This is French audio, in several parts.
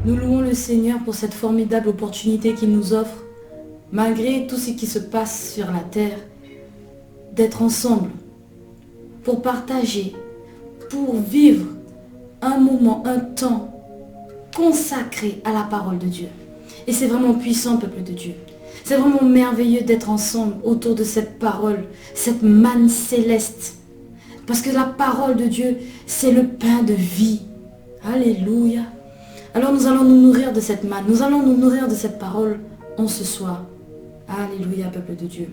Nous louons le Seigneur pour cette formidable opportunité qu'il nous offre, malgré tout ce qui se passe sur la terre, d'être ensemble, pour partager, pour vivre un moment, un temps consacré à la parole de Dieu. Et c'est vraiment puissant, peuple de Dieu. C'est vraiment merveilleux d'être ensemble autour de cette parole, cette manne céleste. Parce que la parole de Dieu, c'est le pain de vie. Alléluia. Alors nous allons nous nourrir de cette manne, nous allons nous nourrir de cette parole en ce soir. Alléluia, peuple de Dieu.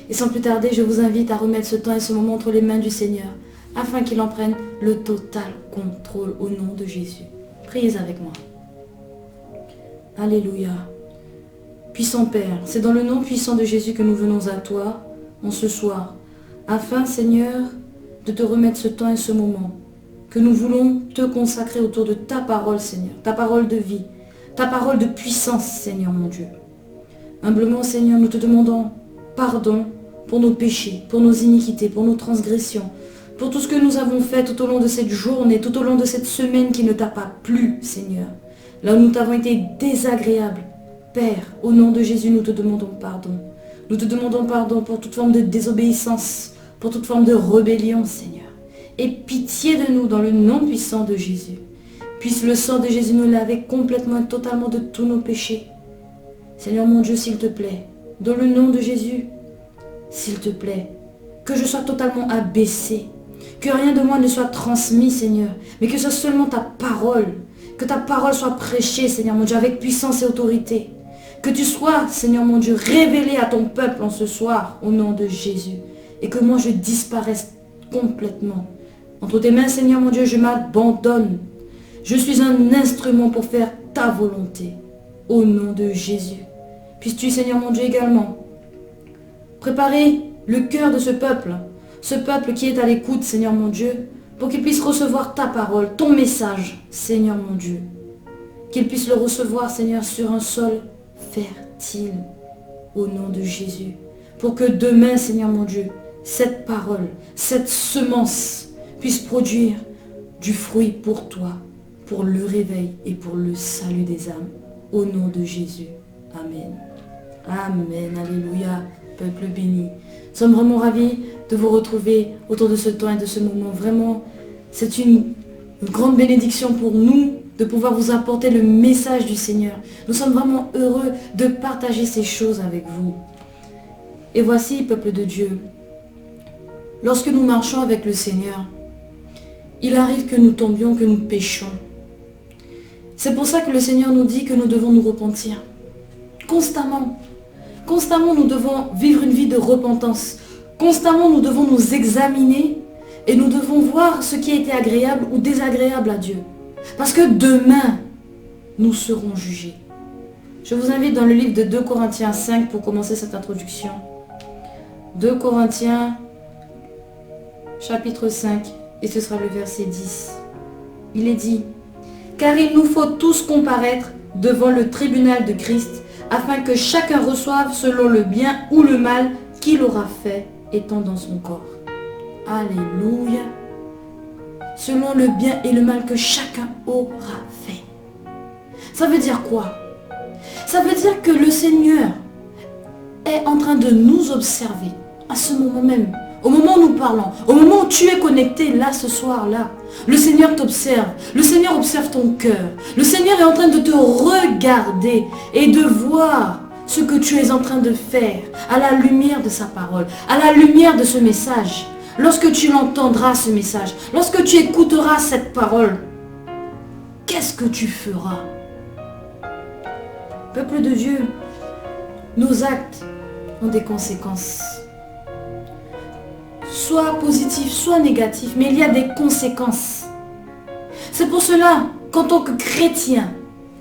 Et sans plus tarder, je vous invite à remettre ce temps et ce moment entre les mains du Seigneur, afin qu'il en prenne le total contrôle au nom de Jésus. Priez avec moi. Alléluia. Puissant Père, c'est dans le nom puissant de Jésus que nous venons à toi en ce soir, afin, Seigneur, de te remettre ce temps et ce moment, que nous voulons te consacrer autour de ta parole, Seigneur, ta parole de vie, ta parole de puissance, Seigneur mon Dieu. Humblement, Seigneur, nous te demandons pardon pour nos péchés, pour nos iniquités, pour nos transgressions, pour tout ce que nous avons fait tout au long de cette journée, tout au long de cette semaine qui ne t'a pas plu, Seigneur. Là où nous t'avons été désagréables, Père, au nom de Jésus, nous te demandons pardon. Nous te demandons pardon pour toute forme de désobéissance, pour toute forme de rébellion, Seigneur. Et pitié de nous dans le nom puissant de Jésus. Puisse le sang de Jésus nous laver complètement et totalement de tous nos péchés. Seigneur mon Dieu, s'il te plaît, dans le nom de Jésus, s'il te plaît, que je sois totalement abaissé, que rien de moi ne soit transmis, Seigneur, mais que ce soit seulement ta parole, que ta parole soit prêchée, Seigneur mon Dieu, avec puissance et autorité. Que tu sois, Seigneur mon Dieu, révélé à ton peuple en ce soir, au nom de Jésus, et que moi je disparaisse complètement. Entre tes mains, Seigneur mon Dieu, je m'abandonne. Je suis un instrument pour faire ta volonté, au nom de Jésus. Puisses-tu, Seigneur mon Dieu, également préparer le cœur de ce peuple qui est à l'écoute, Seigneur mon Dieu, pour qu'il puisse recevoir ta parole, ton message, Seigneur mon Dieu. Qu'il puisse le recevoir, Seigneur, sur un sol fertile, au nom de Jésus. Pour que demain, Seigneur mon Dieu, cette parole, cette semence puisse produire du fruit pour toi, pour le réveil et pour le salut des âmes. Au nom de Jésus. Amen. Amen. Alléluia. Peuple béni. Nous sommes vraiment ravis de vous retrouver autour de ce temps et de ce moment. Vraiment, c'est une grande bénédiction pour nous de pouvoir vous apporter le message du Seigneur. Nous sommes vraiment heureux de partager ces choses avec vous. Et voici, peuple de Dieu, lorsque nous marchons avec le Seigneur, il arrive que nous tombions, que nous péchions. C'est pour ça que le Seigneur nous dit que nous devons nous repentir. Constamment. Constamment, nous devons vivre une vie de repentance. Constamment, nous devons nous examiner et nous devons voir ce qui a été agréable ou désagréable à Dieu. Parce que demain, nous serons jugés. Je vous invite dans le livre de 2 Corinthiens 5 pour commencer cette introduction. 2 Corinthiens, chapitre 5, et ce sera le verset 10. Il est dit, « Car il nous faut tous comparaître devant le tribunal de Christ, afin que chacun reçoive selon le bien ou le mal qu'il aura fait étant dans son corps. » Alléluia. Selon le bien et le mal que chacun aura fait. Ça veut dire quoi? Ça veut dire que le Seigneur est en train de nous observer à ce moment même. Au moment où nous parlons, au moment où tu es connecté là ce soir-là, le Seigneur t'observe, le Seigneur observe ton cœur. Le Seigneur est en train de te regarder et de voir ce que tu es en train de faire à la lumière de sa parole, à la lumière de ce message. Lorsque tu l'entendras ce message, lorsque tu écouteras cette parole, qu'est-ce que tu feras? Peuple de Dieu, nos actes ont des conséquences. Soit positif, soit négatif, mais il y a des conséquences. C'est pour cela qu'en tant que chrétiens,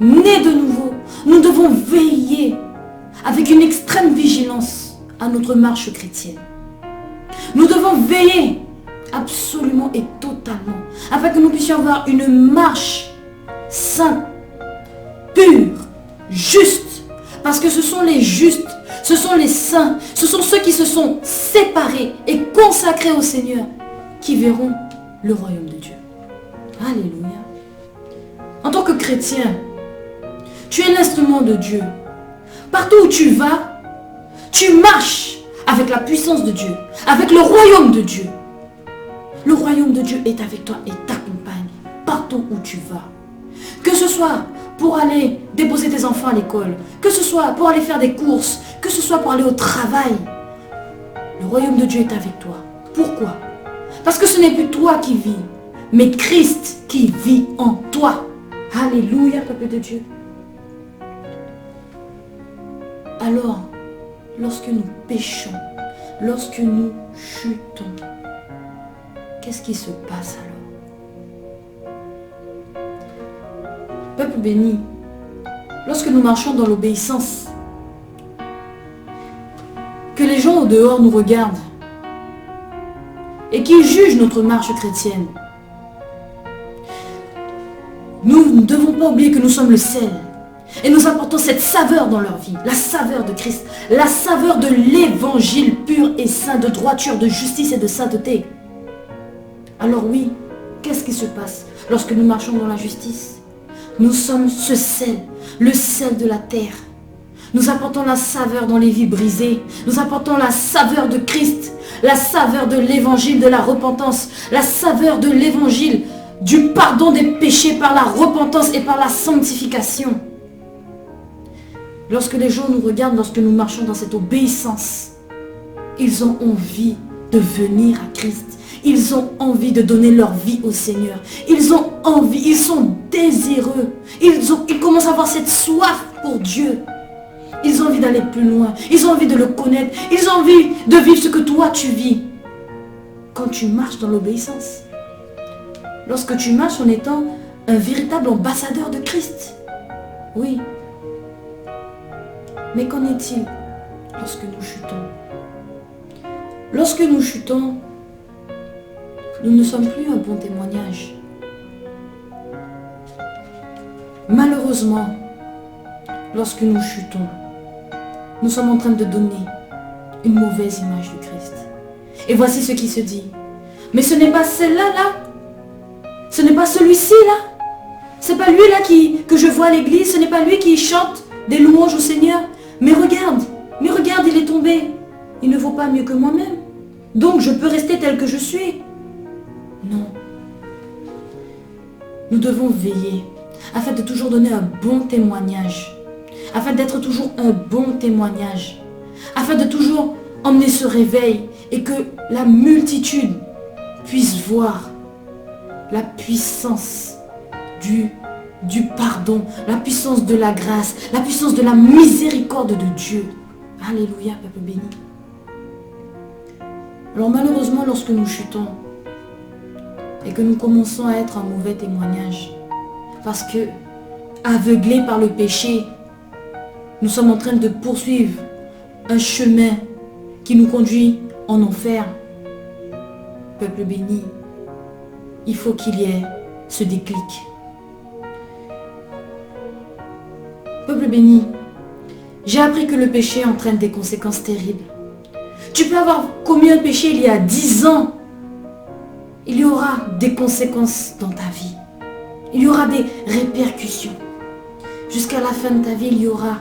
nés de nouveau, nous devons veiller avec une extrême vigilance à notre marche chrétienne. Nous devons veiller absolument et totalement afin que nous puissions avoir une marche sainte, pure, juste. Parce que ce sont les justes, ce sont les saints, ce sont ceux qui se sont séparés et consacrés au Seigneur qui verront le royaume de Dieu. Alléluia. En tant que chrétien, Tu es l'instrument de Dieu. Partout où tu vas, tu marches avec la puissance de Dieu, avec le royaume de Dieu. Le royaume de Dieu est avec toi et t'accompagne partout où tu vas. Que ce soit pour aller déposer tes enfants à l'école, que ce soit pour aller faire des courses, que ce soit pour aller au travail, le royaume de Dieu est avec toi. Pourquoi? Parce que ce n'est plus toi qui vis, mais Christ qui vit en toi. Alléluia, peuple de Dieu. Alors, lorsque nous péchons, lorsque nous chutons, qu'est-ce qui se passe alors? Peuple béni, lorsque nous marchons dans l'obéissance, que les gens au dehors nous regardent et qu'ils jugent notre marche chrétienne, nous ne devons pas oublier que nous sommes le sel et nous apportons cette saveur dans leur vie, la saveur de Christ, la saveur de l'évangile pur et saint, de droiture, de justice et de sainteté. Alors oui, qu'est-ce qui se passe lorsque nous marchons dans la justice? Nous sommes ce sel, le sel de la terre. Nous apportons la saveur dans les vies brisées. Nous apportons la saveur de Christ, la saveur de l'évangile de la repentance, la saveur de l'évangile du pardon des péchés par la repentance et par la sanctification. Lorsque les gens nous regardent, lorsque nous marchons dans cette obéissance, ils ont envie de venir à Christ. Ils ont envie de donner leur vie au Seigneur. Ils ont envie, ils sont désireux. Ils commencent à avoir cette soif pour Dieu. Ils ont envie d'aller plus loin. Ils ont envie de le connaître. Ils ont envie de vivre ce que toi tu vis. Quand tu marches dans l'obéissance. Lorsque tu marches en étant un véritable ambassadeur de Christ. Oui. Mais qu'en est-il lorsque nous chutons? Lorsque nous chutons, nous ne sommes plus un bon témoignage. Malheureusement, lorsque nous chutons, nous sommes en train de donner une mauvaise image de Christ. Et voici ce qui se dit. Mais ce n'est pas celle-là, là. Ce n'est pas celui-ci, là. Ce n'est pas lui, là, que je vois à l'église. Ce n'est pas lui qui chante des louanges au Seigneur. Mais regarde, il est tombé. Il ne vaut pas mieux que moi-même. Donc je peux rester tel que je suis. Non. Nous devons veiller afin de toujours donner un bon témoignage. Afin d'être toujours un bon témoignage. Afin de toujours emmener ce réveil et que la multitude puisse voir la puissance du pardon, la puissance de la grâce, la puissance de la miséricorde de Dieu. Alléluia, peuple béni. Alors malheureusement, lorsque nous chutons et que nous commençons à être un mauvais témoignage, parce que, aveuglés par le péché, nous sommes en train de poursuivre un chemin qui nous conduit en enfer. Peuple béni, il faut qu'il y ait ce déclic. Peuple béni, j'ai appris que le péché entraîne des conséquences terribles. Tu peux avoir commis un péché il y a 10 ans. Il y aura des conséquences dans ta vie. Il y aura des répercussions. Jusqu'à la fin de ta vie, il y aura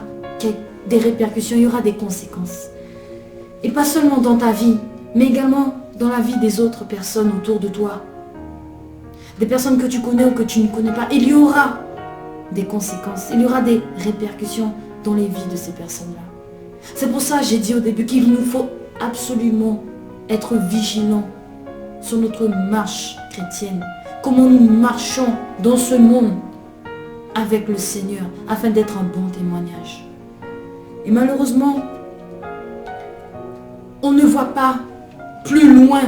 des répercussions, il y aura des conséquences. Et pas seulement dans ta vie, mais également dans la vie des autres personnes autour de toi. Des personnes que tu connais ou que tu ne connais pas. Il y aura des conséquences, il y aura des répercussions dans les vies de ces personnes-là. C'est pour ça que j'ai dit au début qu'il nous faut absolument être vigilants sur notre marche chrétienne. Comment nous marchons dans ce monde avec le Seigneur afin d'être un bon témoignage. Et malheureusement, on ne voit pas plus loin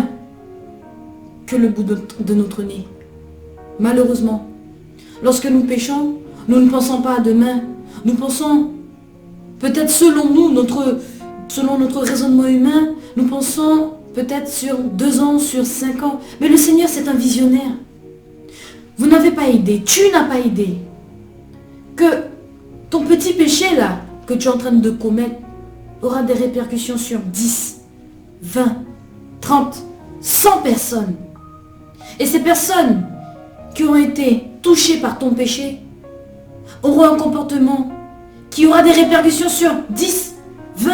que le bout de notre nez. Malheureusement, lorsque nous péchons, nous ne pensons pas à demain. Nous pensons, peut-être selon nous, selon notre raisonnement humain, nous pensons peut-être sur 2 ans, sur 5 ans. Mais le Seigneur, c'est un visionnaire. Vous n'avez pas idée, tu n'as pas idée que ton petit péché là, que tu es en train de commettre, aura des répercussions sur 10, 20, 30, 100 personnes. Et ces personnes qui ont été touchées par ton péché auront un comportement qui aura des répercussions sur 10, 20,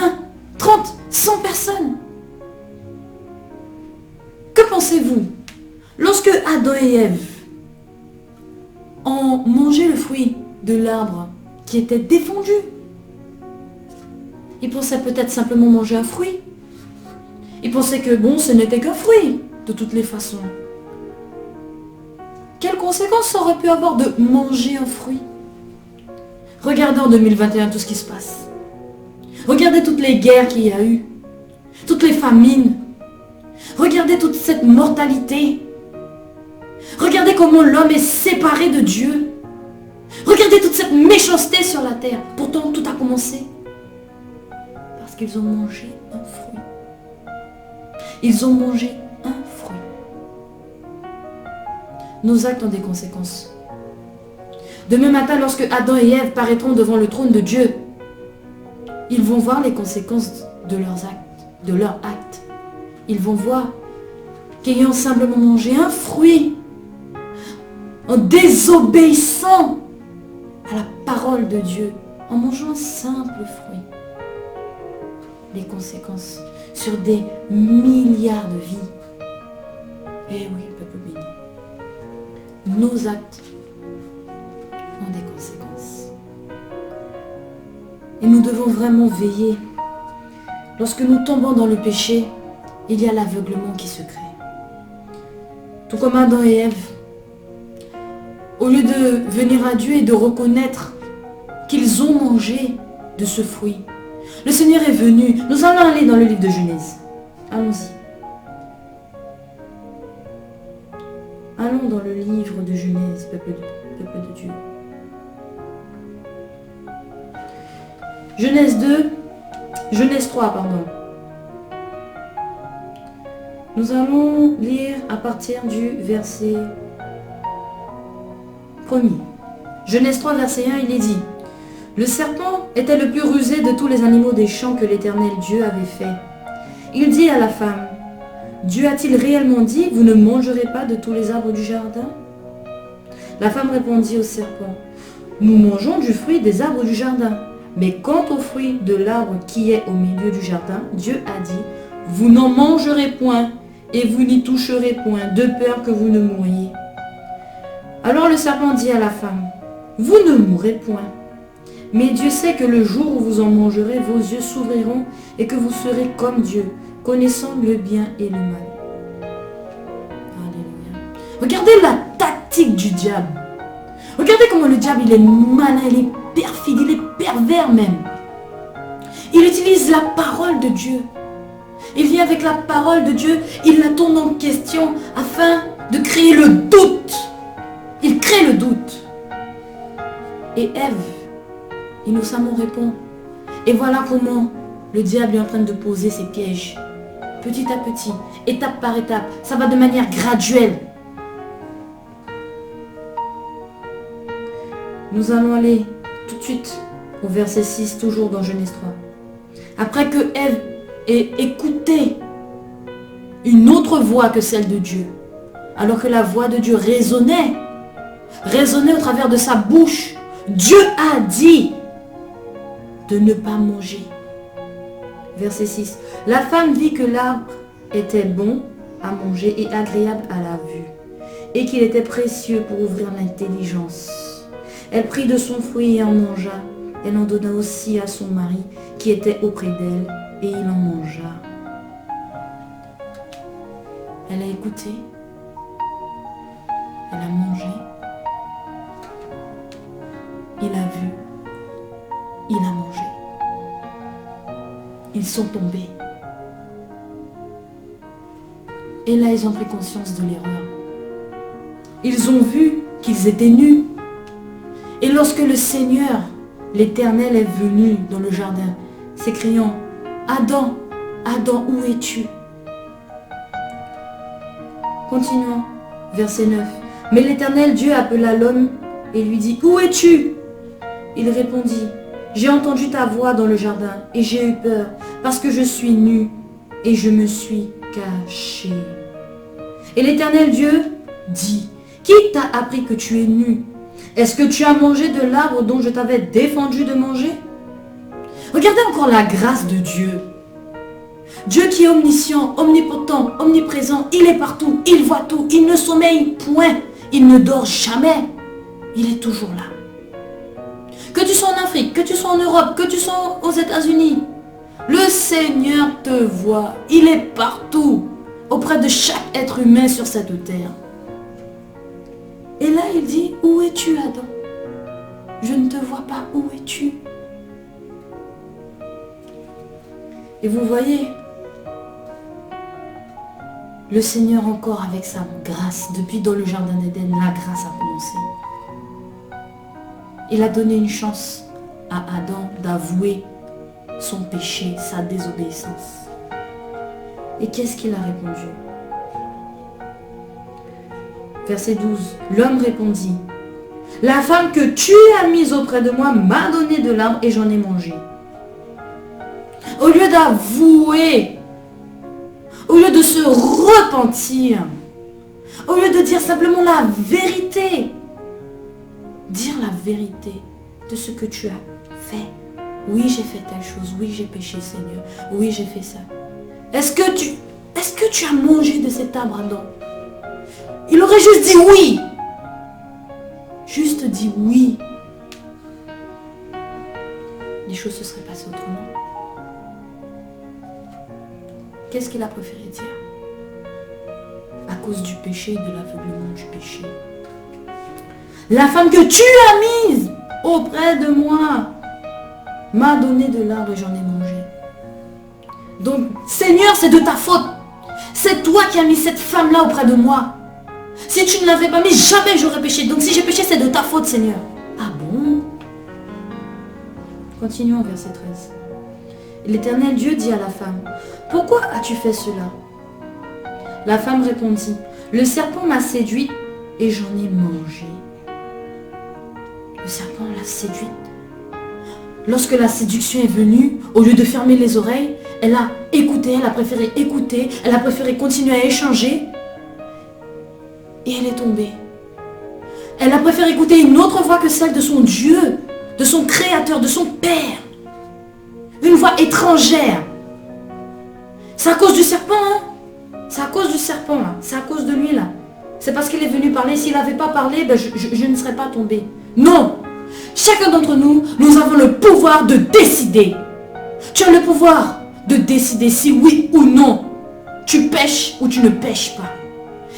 30, 100 personnes. Que pensez-vous? Lorsque Adam et Ève ont mangé le fruit de l'arbre qui était défendu, ils pensaient peut-être simplement manger un fruit. Ils pensaient que bon, ce n'était qu'un fruit, de toutes les façons. Quelles conséquences ça aurait pu avoir de manger un fruit? Regardez en 2021 tout ce qui se passe. Regardez toutes les guerres qu'il y a eu, toutes les famines. Regardez toute cette mortalité. Regardez comment l'homme est séparé de Dieu. Regardez toute cette méchanceté sur la terre. Pourtant, tout a commencé parce qu'ils ont mangé un fruit. Ils ont mangé un fruit. Nos actes ont des conséquences. Demain matin, lorsque Adam et Ève paraîtront devant le trône de Dieu, ils vont voir les conséquences de leurs actes. Ils vont voir qu'ayant simplement mangé un fruit, en désobéissant à la parole de Dieu, en mangeant un simple fruit, les conséquences sur des milliards de vies. Eh oui, peuple béni. Nos actes ont des conséquences. Et nous devons vraiment veiller. Lorsque nous tombons dans le péché, il y a l'aveuglement qui se crée. Tout comme Adam et Ève, au lieu de venir à Dieu et de reconnaître qu'ils ont mangé de ce fruit, le Seigneur est venu. Nous allons aller dans le livre de Genèse. Allons-y. Allons dans le livre de Genèse, peuple de Dieu. Genèse 3, pardon. Nous allons lire à partir du verset 1er. Genèse 3, verset 1, il est dit: le serpent était le plus rusé de tous les animaux des champs que l'Éternel Dieu avait fait. Il dit à la femme: Dieu a-t-il réellement dit, vous ne mangerez pas de tous les arbres du jardin? La femme répondit au serpent: nous mangeons du fruit des arbres du jardin. Mais quant au fruit de l'arbre qui est au milieu du jardin, Dieu a dit: vous n'en mangerez point, et vous n'y toucherez point, de peur que vous ne mouriez. Alors le serpent dit à la femme: vous ne mourrez point. Mais Dieu sait que le jour où vous en mangerez, vos yeux s'ouvriront et que vous serez comme Dieu, connaissant le bien et le mal. Alléluia. Regardez la tactique du diable. Regardez comment le diable, il est malin, il est perfide, il est pervers même. Il utilise la parole de Dieu. Il vient avec la parole de Dieu, il la tourne en question afin de créer le doute. Il crée le doute. Et Ève innocemment répond. Et voilà comment le diable est en train de poser ses pièges. Petit à petit, étape par étape. Ça va de manière graduelle. Nous allons aller tout de suite au verset 6, toujours dans Genèse 3. Après que Ève ait écouté une autre voix que celle de Dieu, alors que la voix de Dieu résonnait au travers de sa bouche, Dieu a dit de ne pas manger. Verset 6. La femme vit que l'arbre était bon à manger et agréable à la vue, et qu'il était précieux pour ouvrir l'intelligence. Elle prit de son fruit et en mangea. Elle en donna aussi à son mari qui était auprès d'elle, et il en mangea. Elle a écouté. Elle a mangé. Il a vu. Il a mangé. Ils sont tombés. Et là, ils ont pris conscience de l'erreur. Ils ont vu qu'ils étaient nus. Et lorsque le Seigneur, l'Éternel, est venu dans le jardin, s'écriant: Adam, Adam, où es-tu? Continuons, verset 9. Mais l'Éternel Dieu appela l'homme et lui dit: où es-tu? Il répondit: j'ai entendu ta voix dans le jardin et j'ai eu peur parce que je suis nu et je me suis caché. Et l'Éternel Dieu dit: qui t'a appris que tu es nu? Est-ce que tu as mangé de l'arbre dont je t'avais défendu de manger? Regardez encore la grâce de Dieu. Dieu qui est omniscient, omnipotent, omniprésent, il est partout, il voit tout, il ne sommeille point, il ne dort jamais, il est toujours là. Que tu sois en Afrique, que tu sois en Europe, que tu sois aux États-Unis, le Seigneur te voit, il est partout, auprès de chaque être humain sur cette terre. Et là il dit, où es-tu Adam? Je ne te vois pas, où es-tu? Et vous voyez, le Seigneur encore avec sa grâce, depuis dans le jardin d'Éden, la grâce a commencé. Il a donné une chance à Adam d'avouer son péché, sa désobéissance. Et qu'est-ce qu'il a répondu? Verset 12. L'homme répondit, la femme que tu as mise auprès de moi m'a donné de l'arbre et j'en ai mangé. Au lieu d'avouer, au lieu de se repentir, au lieu de dire simplement la vérité, dire la vérité de ce que tu as fait. Oui, j'ai fait telle chose, oui, j'ai péché, Seigneur, oui, j'ai fait ça. Est-ce que tu as mangé de cet arbre, Adam? Il aurait juste dit oui. Juste dit oui. Les choses se seraient passées autrement. Qu'est-ce qu'il a préféré dire? À cause du péché et de l'aveuglement du péché. La femme que tu as mise auprès de moi m'a donné de l'arbre et j'en ai mangé. Donc, Seigneur, c'est de ta faute. C'est toi qui as mis cette femme-là auprès de moi. Si tu ne l'avais pas mis, jamais j'aurais péché. Donc si j'ai péché, c'est de ta faute, Seigneur. Ah bon? Continuons, verset 13. L'Éternel Dieu dit à la femme, pourquoi as-tu fait cela? La femme répondit, le serpent m'a séduite et j'en ai mangé. Le serpent l'a séduite. Lorsque la séduction est venue, au lieu de fermer les oreilles, elle a écouté, elle a préféré écouter, elle a préféré continuer à échanger. Et elle est tombée. Elle a préféré écouter une autre voix que celle de son Dieu, de son Créateur, de son Père. Une voix étrangère. C'est à cause du serpent, hein? C'est à cause du serpent, là. C'est à cause de lui, là. C'est parce qu'il est venu parler. S'il n'avait pas parlé, ben je ne serais pas tombée. Non! Chacun d'entre nous, nous avons le pouvoir de décider. Tu as le pouvoir de décider si oui ou non tu pêches ou tu ne pêches pas.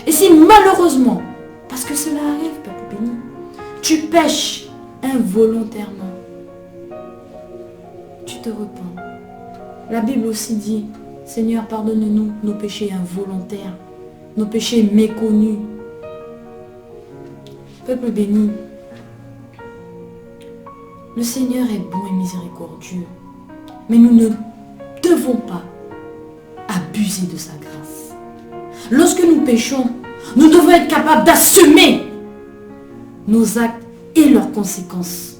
Et si malheureusement, parce que cela arrive, peuple béni, tu pêches involontairement, tu te repens. La Bible aussi dit, Seigneur, pardonne-nous nos péchés involontaires, nos péchés méconnus. Peuple béni, le Seigneur est bon et miséricordieux, mais nous ne devons pas abuser de sa grâce. Lorsque nous péchons, nous devons être capables d'assumer nos actes et leurs conséquences.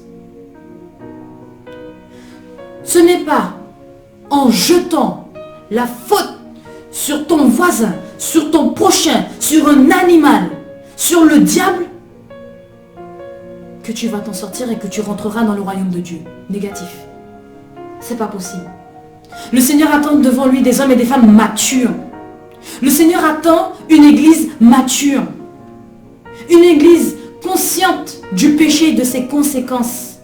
Ce n'est pas en jetant la faute sur ton voisin, sur ton prochain, sur un animal, sur le diable, que tu vas t'en sortir et que tu rentreras dans le royaume de Dieu. Négatif. C'est pas possible. Le Seigneur attend devant lui des hommes et des femmes matures. Le Seigneur attend une église mature. Une église consciente du péché et de ses conséquences.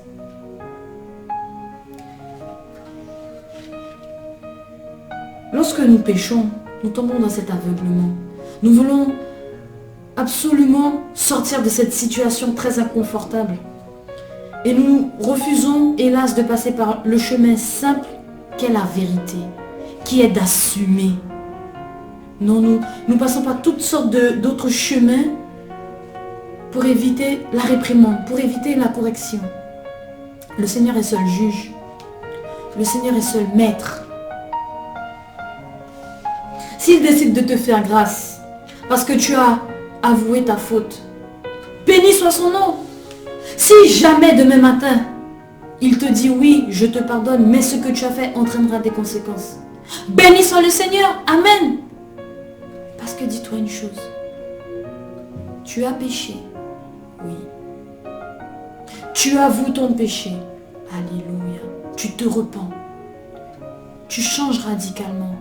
Lorsque nous péchons, nous tombons dans cet aveuglement. Nous voulons absolument sortir de cette situation très inconfortable. Et nous refusons, hélas, de passer par le chemin simple qu'est la vérité, qui est d'assumer. Non, nous passons par toutes sortes d'autres chemins pour éviter la réprimande, pour éviter la correction. Le Seigneur est seul juge. Le Seigneur est seul maître. S'il décide de te faire grâce, parce que tu as avoué ta faute, béni soit son nom. Si jamais demain matin, il te dit oui, je te pardonne, mais ce que tu as fait entraînera des conséquences, béni soit le Seigneur, amen. Parce que dis-toi une chose, tu as péché, oui. Tu avoues ton péché, alléluia, tu te repens. tu changes radicalement.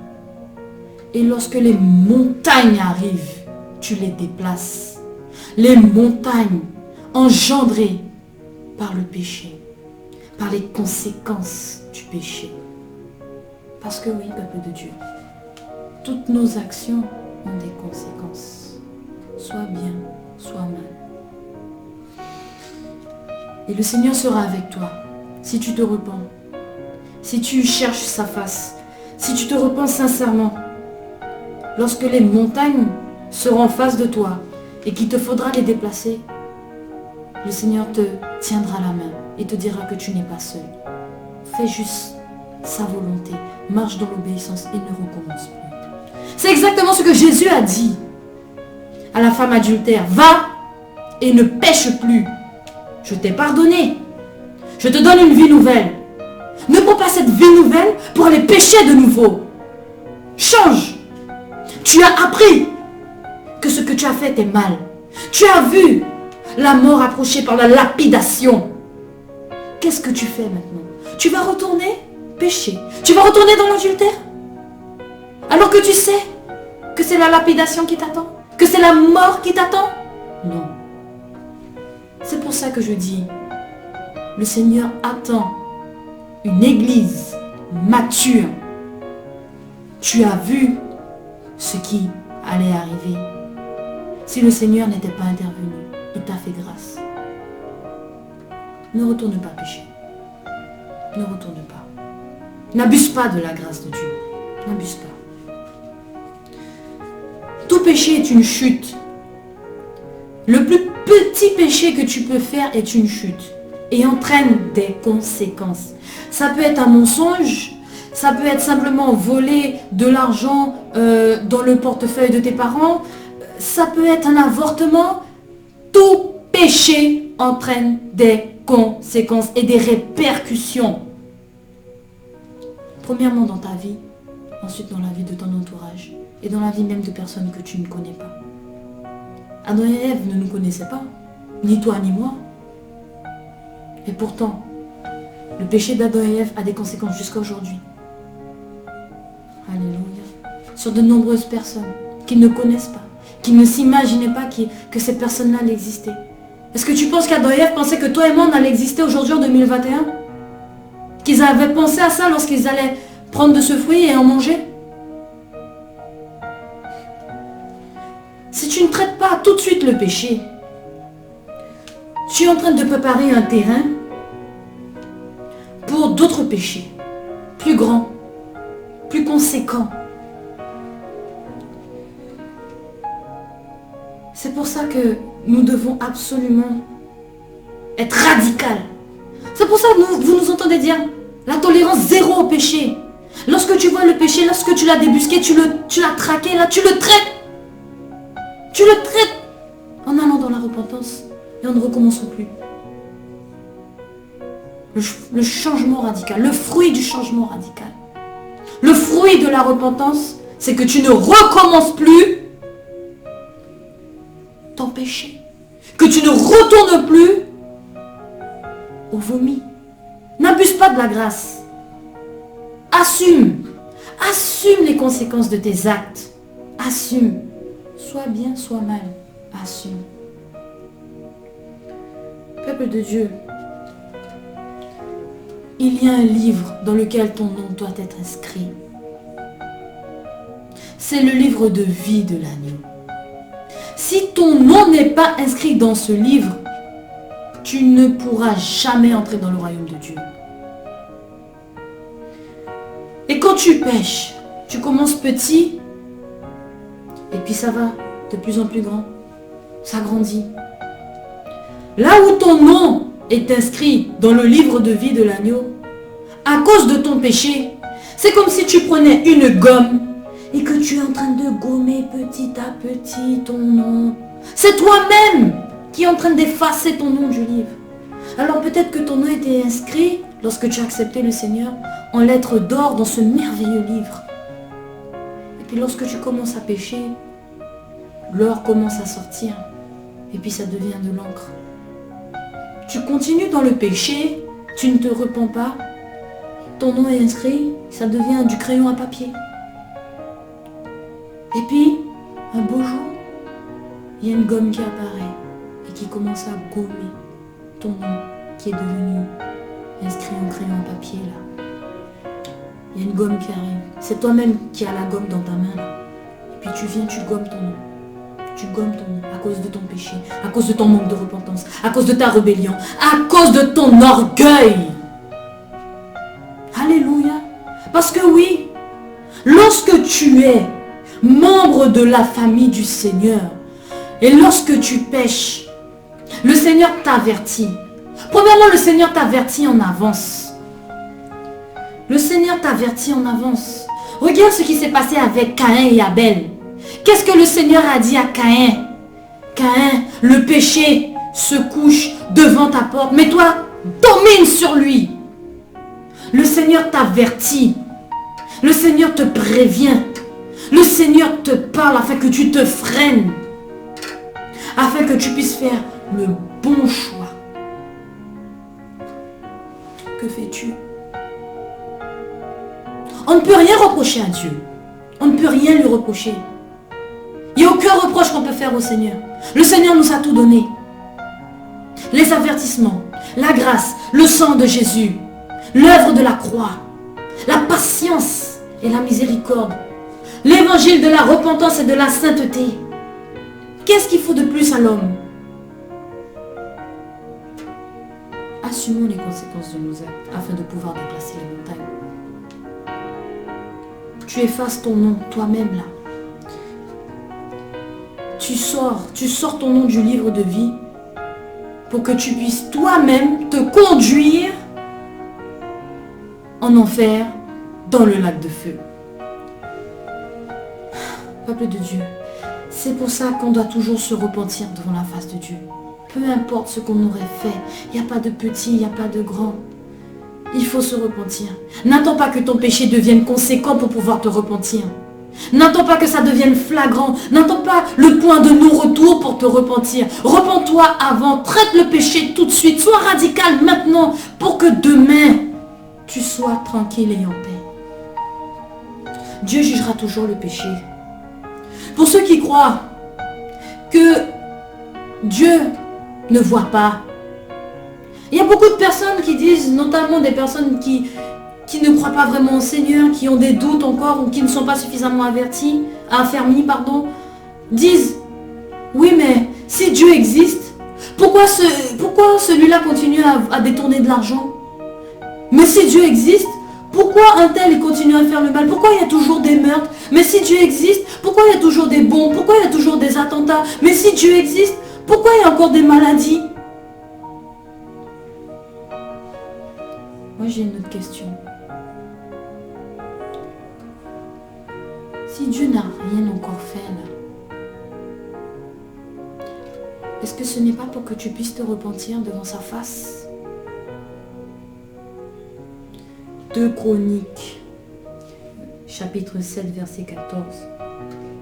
Et lorsque les montagnes arrivent, tu les déplaces. Les montagnes engendrées par le péché, par les conséquences du péché. Parce que oui, peuple de Dieu, toutes nos actions ont des conséquences, soit bien, soit mal. Et le Seigneur sera avec toi si tu te repens, si tu cherches sa face, si tu te repens sincèrement. Lorsque les montagnes seront en face de toi et qu'il te faudra les déplacer, le Seigneur te tiendra la main et te dira que tu n'es pas seul. Fais juste sa volonté, marche dans l'obéissance et ne recommence plus. C'est exactement ce que Jésus a dit à la femme adultère. Va et ne pêche plus. Je t'ai pardonné. Je te donne une vie nouvelle. Ne prends pas cette vie nouvelle pour aller pécher de nouveau. Change. Tu as appris que ce que tu as fait était mal. Tu as vu la mort approcher par la lapidation. Qu'est-ce que tu fais maintenant? Tu vas retourner pécher. Tu vas retourner dans l'adultère? Alors que tu sais que c'est la lapidation qui t'attend? Que c'est la mort qui t'attend? Non. C'est pour ça que je dis, le Seigneur attend une église mature. Tu as vu ce qui allait arriver. Si le Seigneur n'était pas intervenu, il t'a fait grâce. Ne retourne pas pécher. Ne retourne pas. N'abuse pas de la grâce de Dieu. N'abuse pas. Tout péché est une chute. Le plus petit péché que tu peux faire est une chute et entraîne des conséquences. Ça peut être un mensonge, ça peut être simplement voler de l'argent dans le portefeuille de tes parents, ça peut être un avortement. Tout péché entraîne des conséquences et des répercussions. Premièrement dans ta vie, ensuite dans la vie de ton entourage et dans la vie même de personnes que tu ne connais pas. Adam et Ève ne nous connaissaient pas, ni toi ni moi. Et pourtant, le péché d'Adam et Ève a des conséquences jusqu'à aujourd'hui. Alléluia. Sur de nombreuses personnes qui ne connaissent pas, qui ne s'imaginaient pas que ces personnes-là allaient exister. Est-ce que tu penses qu'Adam et Ève pensaient que toi et moi on allait exister aujourd'hui en 2021? Qu'ils avaient pensé à ça lorsqu'ils allaient prendre de ce fruit et en manger? Si tu ne traites pas tout de suite le péché, tu es en train de préparer un terrain pour d'autres péchés, plus grands, plus conséquents. C'est pour ça que nous devons absolument être radicaux. C'est pour ça que vous nous entendez dire la tolérance zéro au péché. Lorsque tu vois le péché, lorsque tu l'as débusqué, tu l'as traqué, là, tu le traites. Tu le traites en allant dans la repentance et en ne recommençant plus. Le changement radical, le fruit du changement radical. Le fruit de la repentance, c'est que tu ne recommences plus ton péché. Que tu ne retournes plus au vomi. N'abuse pas de la grâce. Assume. Assume les conséquences de tes actes. Assume. Soit bien, soit mal. Assume. Peuple de Dieu, il y a un livre dans lequel ton nom doit être inscrit. C'est le livre de vie de l'agneau. Si ton nom n'est pas inscrit dans ce livre, tu ne pourras jamais entrer dans le royaume de Dieu. Et quand tu pêches, tu commences petit, et puis ça va de plus en plus grand. Ça grandit. Là où ton nom est inscrit dans le livre de vie de l'agneau, à cause de ton péché, c'est comme si tu prenais une gomme et que tu es en train de gommer petit à petit ton nom. C'est toi-même qui es en train d'effacer ton nom du livre. Alors peut-être que ton nom était inscrit, lorsque tu as accepté le Seigneur, en lettres d'or dans ce merveilleux livre. Et puis lorsque tu commences à pécher, l'or commence à sortir. Et puis ça devient de l'encre. Tu continues dans le péché, tu ne te repens pas. ton nom est inscrit, ça devient du crayon à papier. Et puis, un beau jour, il y a une gomme qui apparaît et qui commence à gommer ton nom qui est devenu inscrit en crayon à papier là. Il y a une gomme qui arrive. C'est toi-même qui as la gomme dans ta main là. Et puis tu viens, tu gommes ton nom. Tu gommes ton nom à cause de ton péché, à cause de ton manque de repentance, à cause de ta rébellion, à cause de ton orgueil. Alléluia. Parce que oui, lorsque tu es membre de la famille du Seigneur, et lorsque tu pèches, le Seigneur t'avertit. Premièrement, le Seigneur t'avertit en avance. Le Seigneur t'avertit en avance. Regarde ce qui s'est passé avec Caïn et Abel. Qu'est-ce que le Seigneur a dit à Caïn? Caïn, le péché se couche devant ta porte, mais toi, domine sur lui. Le Seigneur t'avertit. Le Seigneur te prévient. Le Seigneur te parle afin que tu te freines. Afin que tu puisses faire le bon choix. Que fais-tu? On ne peut rien reprocher à Dieu. On ne peut rien lui reprocher. Il n'y a aucun reproche qu'on peut faire au Seigneur. Le Seigneur nous a tout donné. Les avertissements, la grâce, le sang de Jésus, l'œuvre de la croix, la patience et la miséricorde, l'évangile de la repentance et de la sainteté. Qu'est-ce qu'il faut de plus à l'homme? Assumons les conséquences de nos actes afin de pouvoir déplacer la montagne. Tu effaces ton nom toi-même là. Tu sors ton nom du livre de vie pour que tu puisses toi-même te conduire en enfer dans le lac de feu. Peuple de Dieu, c'est pour ça qu'on doit toujours se repentir devant la face de Dieu. Peu importe ce qu'on aurait fait, il n'y a pas de petit, il n'y a pas de grand. Il faut se repentir. N'attends pas que ton péché devienne conséquent pour pouvoir te repentir. N'attends pas que ça devienne flagrant. N'attends pas le point de non-retour pour te repentir. Repens-toi avant. Traite le péché tout de suite. Sois radical maintenant pour que demain, tu sois tranquille et en paix. Dieu jugera toujours le péché. Pour ceux qui croient que Dieu ne voit pas, il y a beaucoup de personnes qui disent, notamment des personnes qui ne croient pas vraiment au Seigneur, qui ont des doutes encore ou qui ne sont pas suffisamment affermis, disent, oui mais si Dieu existe, pourquoi celui-là continue à détourner de l'argent? Mais si Dieu existe, pourquoi un tel continue à faire le mal? Pourquoi il y a toujours des meurtres? Mais si Dieu existe, pourquoi il y a toujours des bombes? Pourquoi il y a toujours des attentats? Mais si Dieu existe, pourquoi il y a encore des maladies? Moi j'ai une autre question. Si Dieu n'a rien encore fait là, est-ce que ce n'est pas pour que tu puisses te repentir devant sa face? 2 Chroniques, chapitre 7, verset 14.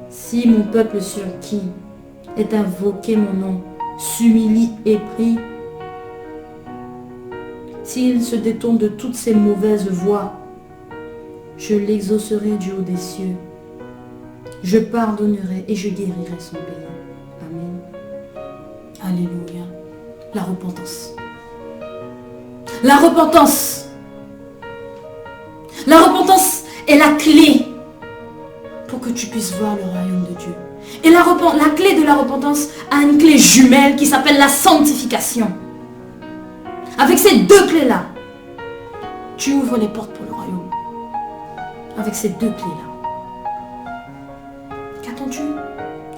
Si mon peuple sur qui est invoqué mon nom s'humilie et prie, s'il se détourne de toutes ces mauvaises voies, je l'exaucerai du haut des cieux. Je pardonnerai et je guérirai son pays. Amen. Alléluia. La repentance. La repentance. La repentance est la clé pour que tu puisses voir le royaume de Dieu. Et la clé de la repentance a une clé jumelle qui s'appelle la sanctification. Avec ces 2 clés-là, tu ouvres les portes pour le royaume. Avec ces 2 clés-là. Qu'attends-tu?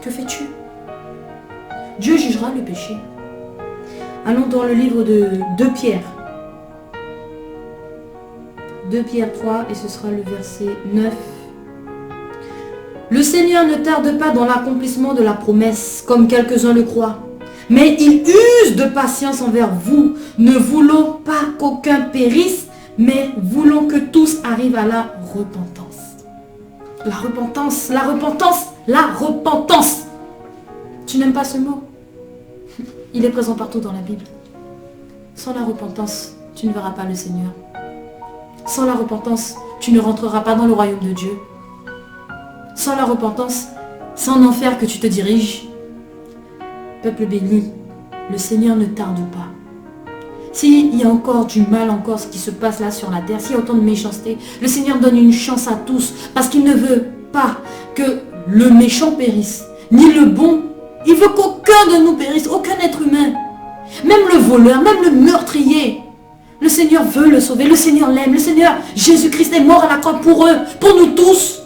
Que fais-tu? Dieu jugera le péché. Allons dans le livre de 2 Pierre. 2 Pierre 3 et ce sera le verset 9. Le Seigneur ne tarde pas dans l'accomplissement de la promesse, comme quelques-uns le croient. Mais il use de patience envers vous, ne voulant pas qu'aucun périsse, mais voulant que tous arrivent à la repentance. La repentance, la repentance, la repentance. Tu n'aimes pas ce mot? Il est présent partout dans la Bible. Sans la repentance, tu ne verras pas le Seigneur. Sans la repentance, tu ne rentreras pas dans le royaume de Dieu. Sans la repentance, c'est en enfer que tu te diriges. Peuple béni, le Seigneur ne tarde pas. S'il y a encore du mal, encore ce qui se passe là sur la terre, s'il y a autant de méchanceté, le Seigneur donne une chance à tous, parce qu'il ne veut pas que le méchant périsse, ni le bon. Il veut qu'aucun de nous périsse, aucun être humain. Même le voleur, même le meurtrier. Le Seigneur veut le sauver, le Seigneur l'aime, le Seigneur Jésus-Christ est mort à la croix pour eux, pour nous tous.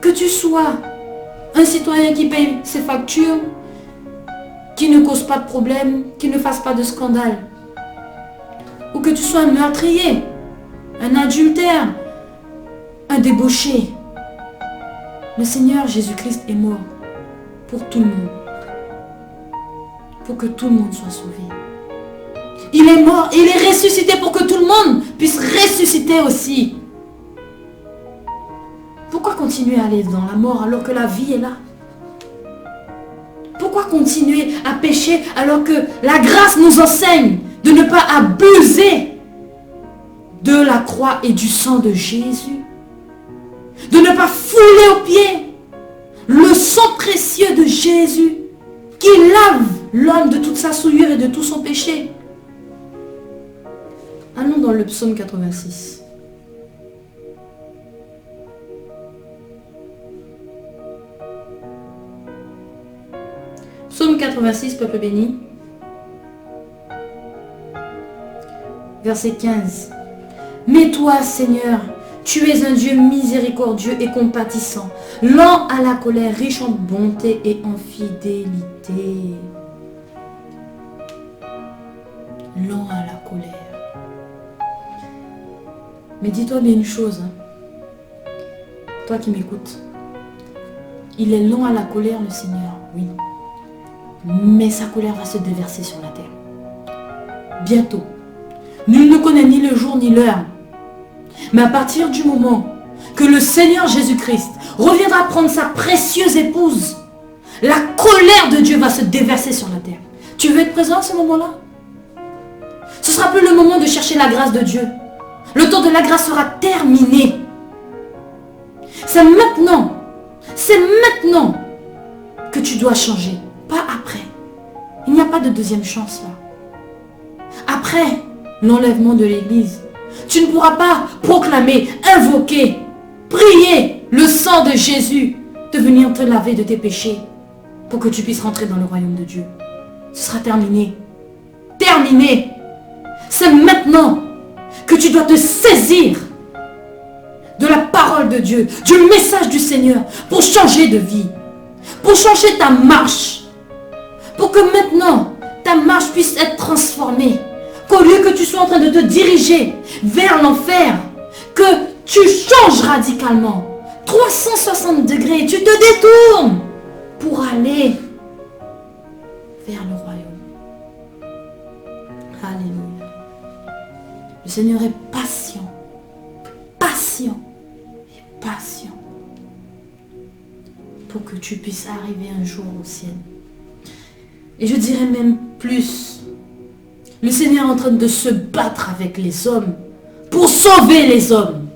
Que tu sois un citoyen qui paye ses factures, qui ne cause pas de problème, qui ne fasse pas de scandale. Ou que tu sois un meurtrier, un adultère, un débauché. Le Seigneur Jésus-Christ est mort pour tout le monde. Pour que tout le monde soit sauvé. Il est mort et il est ressuscité pour que tout le monde puisse ressusciter aussi. Pourquoi continuer à aller dans la mort alors que la vie est là? Pourquoi continuer à pécher alors que la grâce nous enseigne de ne pas abuser de la croix et du sang de Jésus? De ne pas fouler aux pieds le sang précieux de Jésus qui lave l'homme de toute sa souillure et de tout son péché. Allons dans le psaume 86. Psaume 86, peuple béni. Verset 15. Mais toi, Seigneur, tu es un Dieu miséricordieux et compatissant, lent à la colère, riche en bonté et en fidélité. Lent à la colère. Mais dis-toi bien une chose, toi qui m'écoutes. Il est lent à la colère, le Seigneur, oui. Mais sa colère va se déverser sur la terre. Bientôt. Nul ne connaît ni le jour ni l'heure. Mais à partir du moment que le Seigneur Jésus-Christ reviendra prendre sa précieuse épouse, la colère de Dieu va se déverser sur la terre. Tu veux être présent à ce moment-là? Ce sera plus le moment de chercher la grâce de Dieu. Le temps de la grâce sera terminé. C'est maintenant que tu dois changer, pas après. Il n'y a pas de deuxième chance là. Après l'enlèvement de l'Église, tu ne pourras pas proclamer, invoquer, prier le sang de Jésus de venir te laver de tes péchés pour que tu puisses rentrer dans le royaume de Dieu. Ce sera terminé. Terminé. C'est maintenant que tu dois te saisir de la parole de Dieu, du message du Seigneur pour changer de vie, pour changer ta marche, pour que maintenant ta marche puisse être transformée, qu'au lieu que tu sois en train de te diriger vers l'enfer, que tu changes radicalement, 360 degrés, tu te détournes pour aller vers le royaume. Alléluia. Le Seigneur est patient, patient et patient pour que tu puisses arriver un jour au ciel. Et je dirais même plus, le Seigneur est en train de se battre avec les hommes pour sauver les hommes.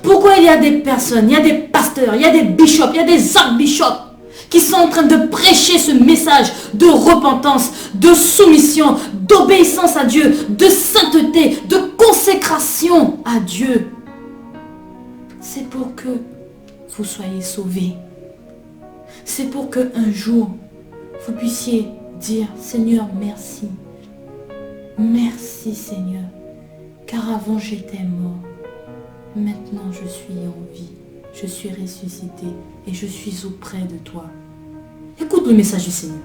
Pourquoi il y a des personnes, il y a des pasteurs, il y a des bishops, il y a des archbishops qui sont en train de prêcher ce message de repentance, de soumission, d'obéissance à Dieu, de sainteté, de consécration à Dieu? C'est pour que vous soyez sauvés. C'est pour que un jour, vous puissiez dire, Seigneur, merci. Merci, Seigneur, car avant j'étais mort. Maintenant je suis en vie. Je suis ressuscité et je suis auprès de toi. Écoute le message du Seigneur.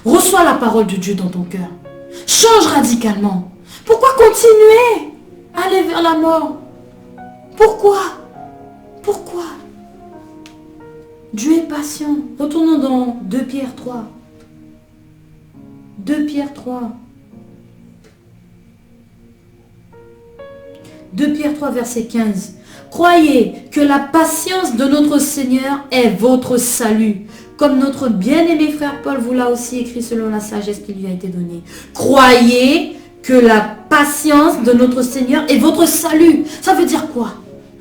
Reçois la parole de Dieu dans ton cœur. Change radicalement. Pourquoi continuer à aller vers la mort? Pourquoi? Pourquoi? Dieu est patient. Retournons dans 2 Pierre 3. 2 Pierre 3. 2 Pierre 3, verset 15. Croyez que la patience de notre Seigneur est votre salut. Comme notre bien-aimé frère Paul vous l'a aussi écrit selon la sagesse qui lui a été donnée. Croyez que la patience de notre Seigneur est votre salut. Ça veut dire quoi?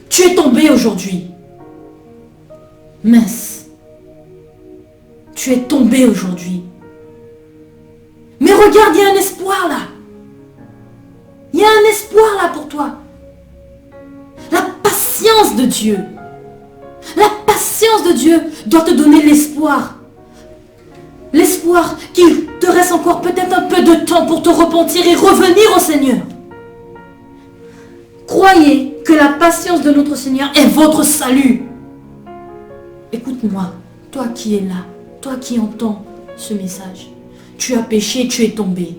Tu es tombé aujourd'hui. Mince. Tu es tombé aujourd'hui. Mais regarde, il y a un espoir là. Il y a un espoir là pour toi. La patience de Dieu. La patience de Dieu doit te donner l'espoir. L'espoir qu'il te reste encore peut-être un peu de temps pour te repentir et revenir au Seigneur. Croyez que la patience de notre Seigneur est votre salut. Écoute-moi, toi qui es là, toi qui entends ce message. Tu as péché, tu es tombé.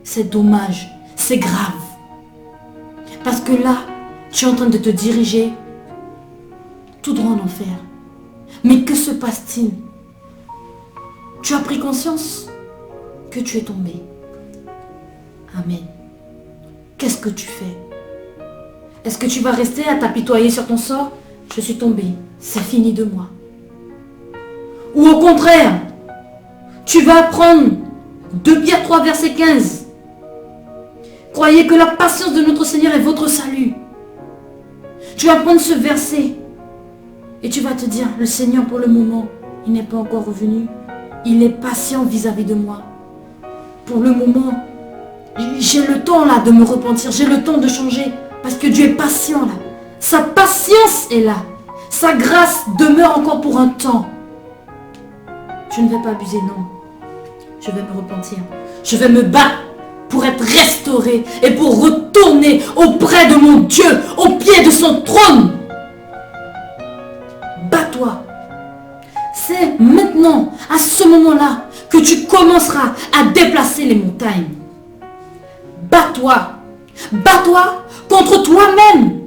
C'est dommage, c'est grave. Parce que là, tu es en train de te diriger tout droit en enfer. Mais que se passe-t-il? Tu as pris conscience que tu es tombé. Amen. Qu'est-ce que tu fais? Est-ce que tu vas rester à t'apitoyer sur ton sort? Je suis tombé, c'est fini de moi. Ou au contraire, tu vas prendre 2 Pierre 3 verset 15. Croyez que la patience de notre Seigneur est votre salut. Tu vas prendre ce verset et tu vas te dire, le Seigneur pour le moment, il n'est pas encore revenu. Il est patient vis-à-vis de moi. Pour le moment, j'ai le temps là de me repentir, j'ai le temps de changer. Parce que Dieu est patient là. Sa patience est là. Sa grâce demeure encore pour un temps. Je ne vais pas abuser, non. Je vais me repentir. Je vais me battre pour être restauré et pour retourner auprès de mon Dieu, au pied de son trône. Bats-toi. C'est maintenant, à ce moment-là, que tu commenceras à déplacer les montagnes. Bats-toi. Bats-toi contre toi-même.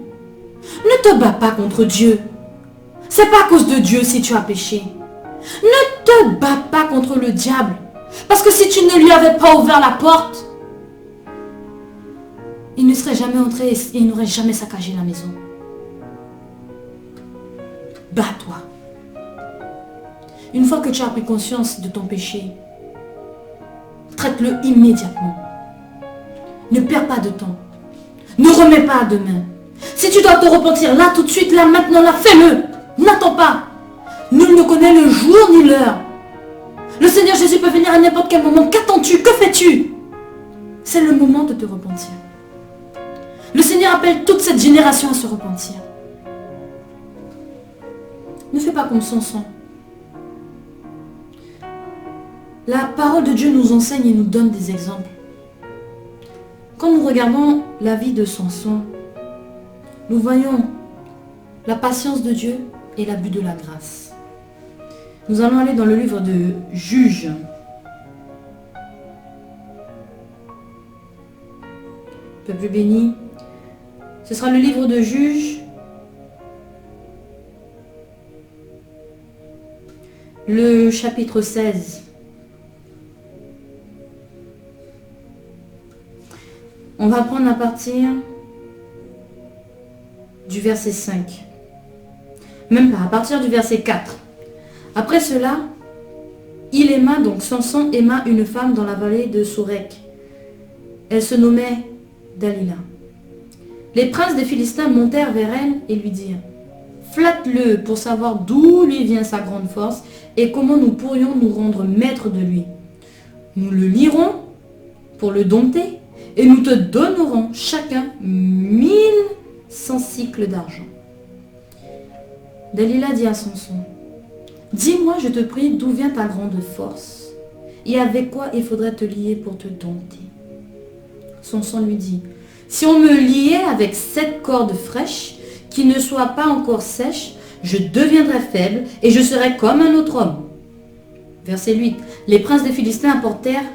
Ne te bats pas contre Dieu. C'est pas à cause de Dieu si tu as péché. Ne te bats pas contre le diable. Parce que si tu ne lui avais pas ouvert la porte, il ne serait jamais entré et il n'aurait jamais saccagé la maison. Bats-toi. Une fois que tu as pris conscience de ton péché, traite-le immédiatement. Ne perds pas de temps. Ne remets pas à demain. Si tu dois te repentir là, tout de suite, là, maintenant, là, fais-le. N'attends pas. Nul ne connaît le jour ni l'heure. Le Seigneur Jésus peut venir à n'importe quel moment. Qu'attends-tu? Que fais-tu? C'est le moment de te repentir. Le Seigneur appelle toute cette génération à se repentir. Ne fais pas comme Samson. La parole de Dieu nous enseigne et nous donne des exemples. Quand nous regardons la vie de Samson, nous voyons la patience de Dieu et l'abus de la grâce. Nous allons aller dans le livre de Juges. Peuple béni, ce sera le livre de Juges, le chapitre 16. On va prendre à partir du verset 5. Même pas, à partir du verset 4. Après cela, il aima, donc Samson aima une femme dans la vallée de Sorek. Elle se nommait Dalila. Les princes des Philistins montèrent vers elle et lui dirent, flatte-le pour savoir d'où lui vient sa grande force et comment nous pourrions nous rendre maîtres de lui. Nous le lirons pour le dompter et nous te donnerons chacun 1100 cycles d'argent. Dalila dit à Samson, dis-moi, je te prie, d'où vient ta grande force et avec quoi il faudrait te lier pour te dompter. Samson lui dit, si on me liait avec 7 cordes fraîches qui ne soient pas encore sèches, je deviendrai faible et je serai comme un autre homme. Verset 8. Les princes des Philistins apportèrent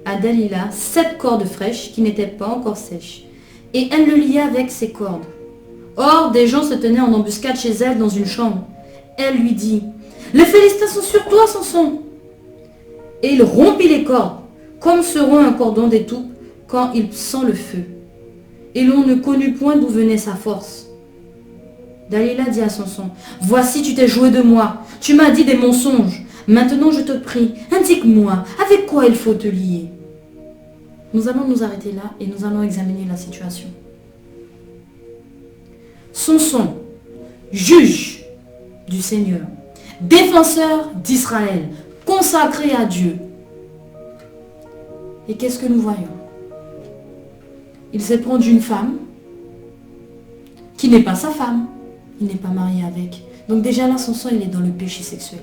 à Dalila 7 cordes fraîches qui n'étaient pas encore sèches, et elle le lia avec ces cordes. Or, des gens se tenaient en embuscade chez elle dans une chambre. Elle lui dit, les Philistins sont sur toi, Samson. Et il rompit les cordes, comme se rompt un cordon d'étoupe quand il sent le feu. Et l'on ne connut point d'où venait sa force. Dalila dit à Samson, voici tu t'es joué de moi, tu m'as dit des mensonges. Maintenant je te prie, indique-moi, avec quoi il faut te lier. Nous allons nous arrêter là et nous allons examiner la situation. Samson, juge du Seigneur, défenseur d'Israël, consacré à Dieu. Et qu'est-ce que nous voyons? Il s'est pris une femme qui n'est pas sa femme. Il n'est pas marié avec. Donc déjà là, Samson, il est dans le péché sexuel.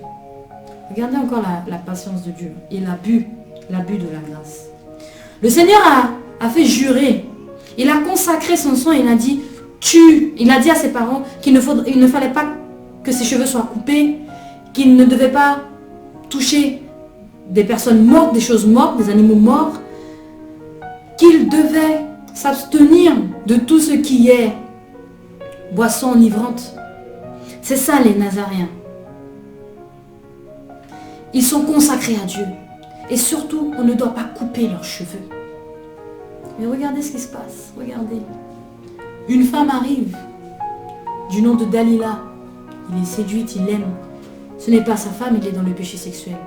Regardez encore la patience de Dieu. Il a bu de la grâce. Le Seigneur a fait jurer. Il a consacré Samson et il a dit, il a dit à ses parents qu'il ne fallait pas que ses cheveux soient coupés, qu'il ne devait pas toucher des personnes mortes, des choses mortes, des animaux morts, qu'il devait s'abstenir de tout ce qui est boisson enivrante. C'est ça les Nazaréens. Ils sont consacrés à Dieu. Et surtout, on ne doit pas couper leurs cheveux. Mais regardez ce qui se passe. Regardez. Une femme arrive du nom de Dalila. Il est séduit, il l'aime. Ce n'est pas sa femme, il est dans le péché sexuel.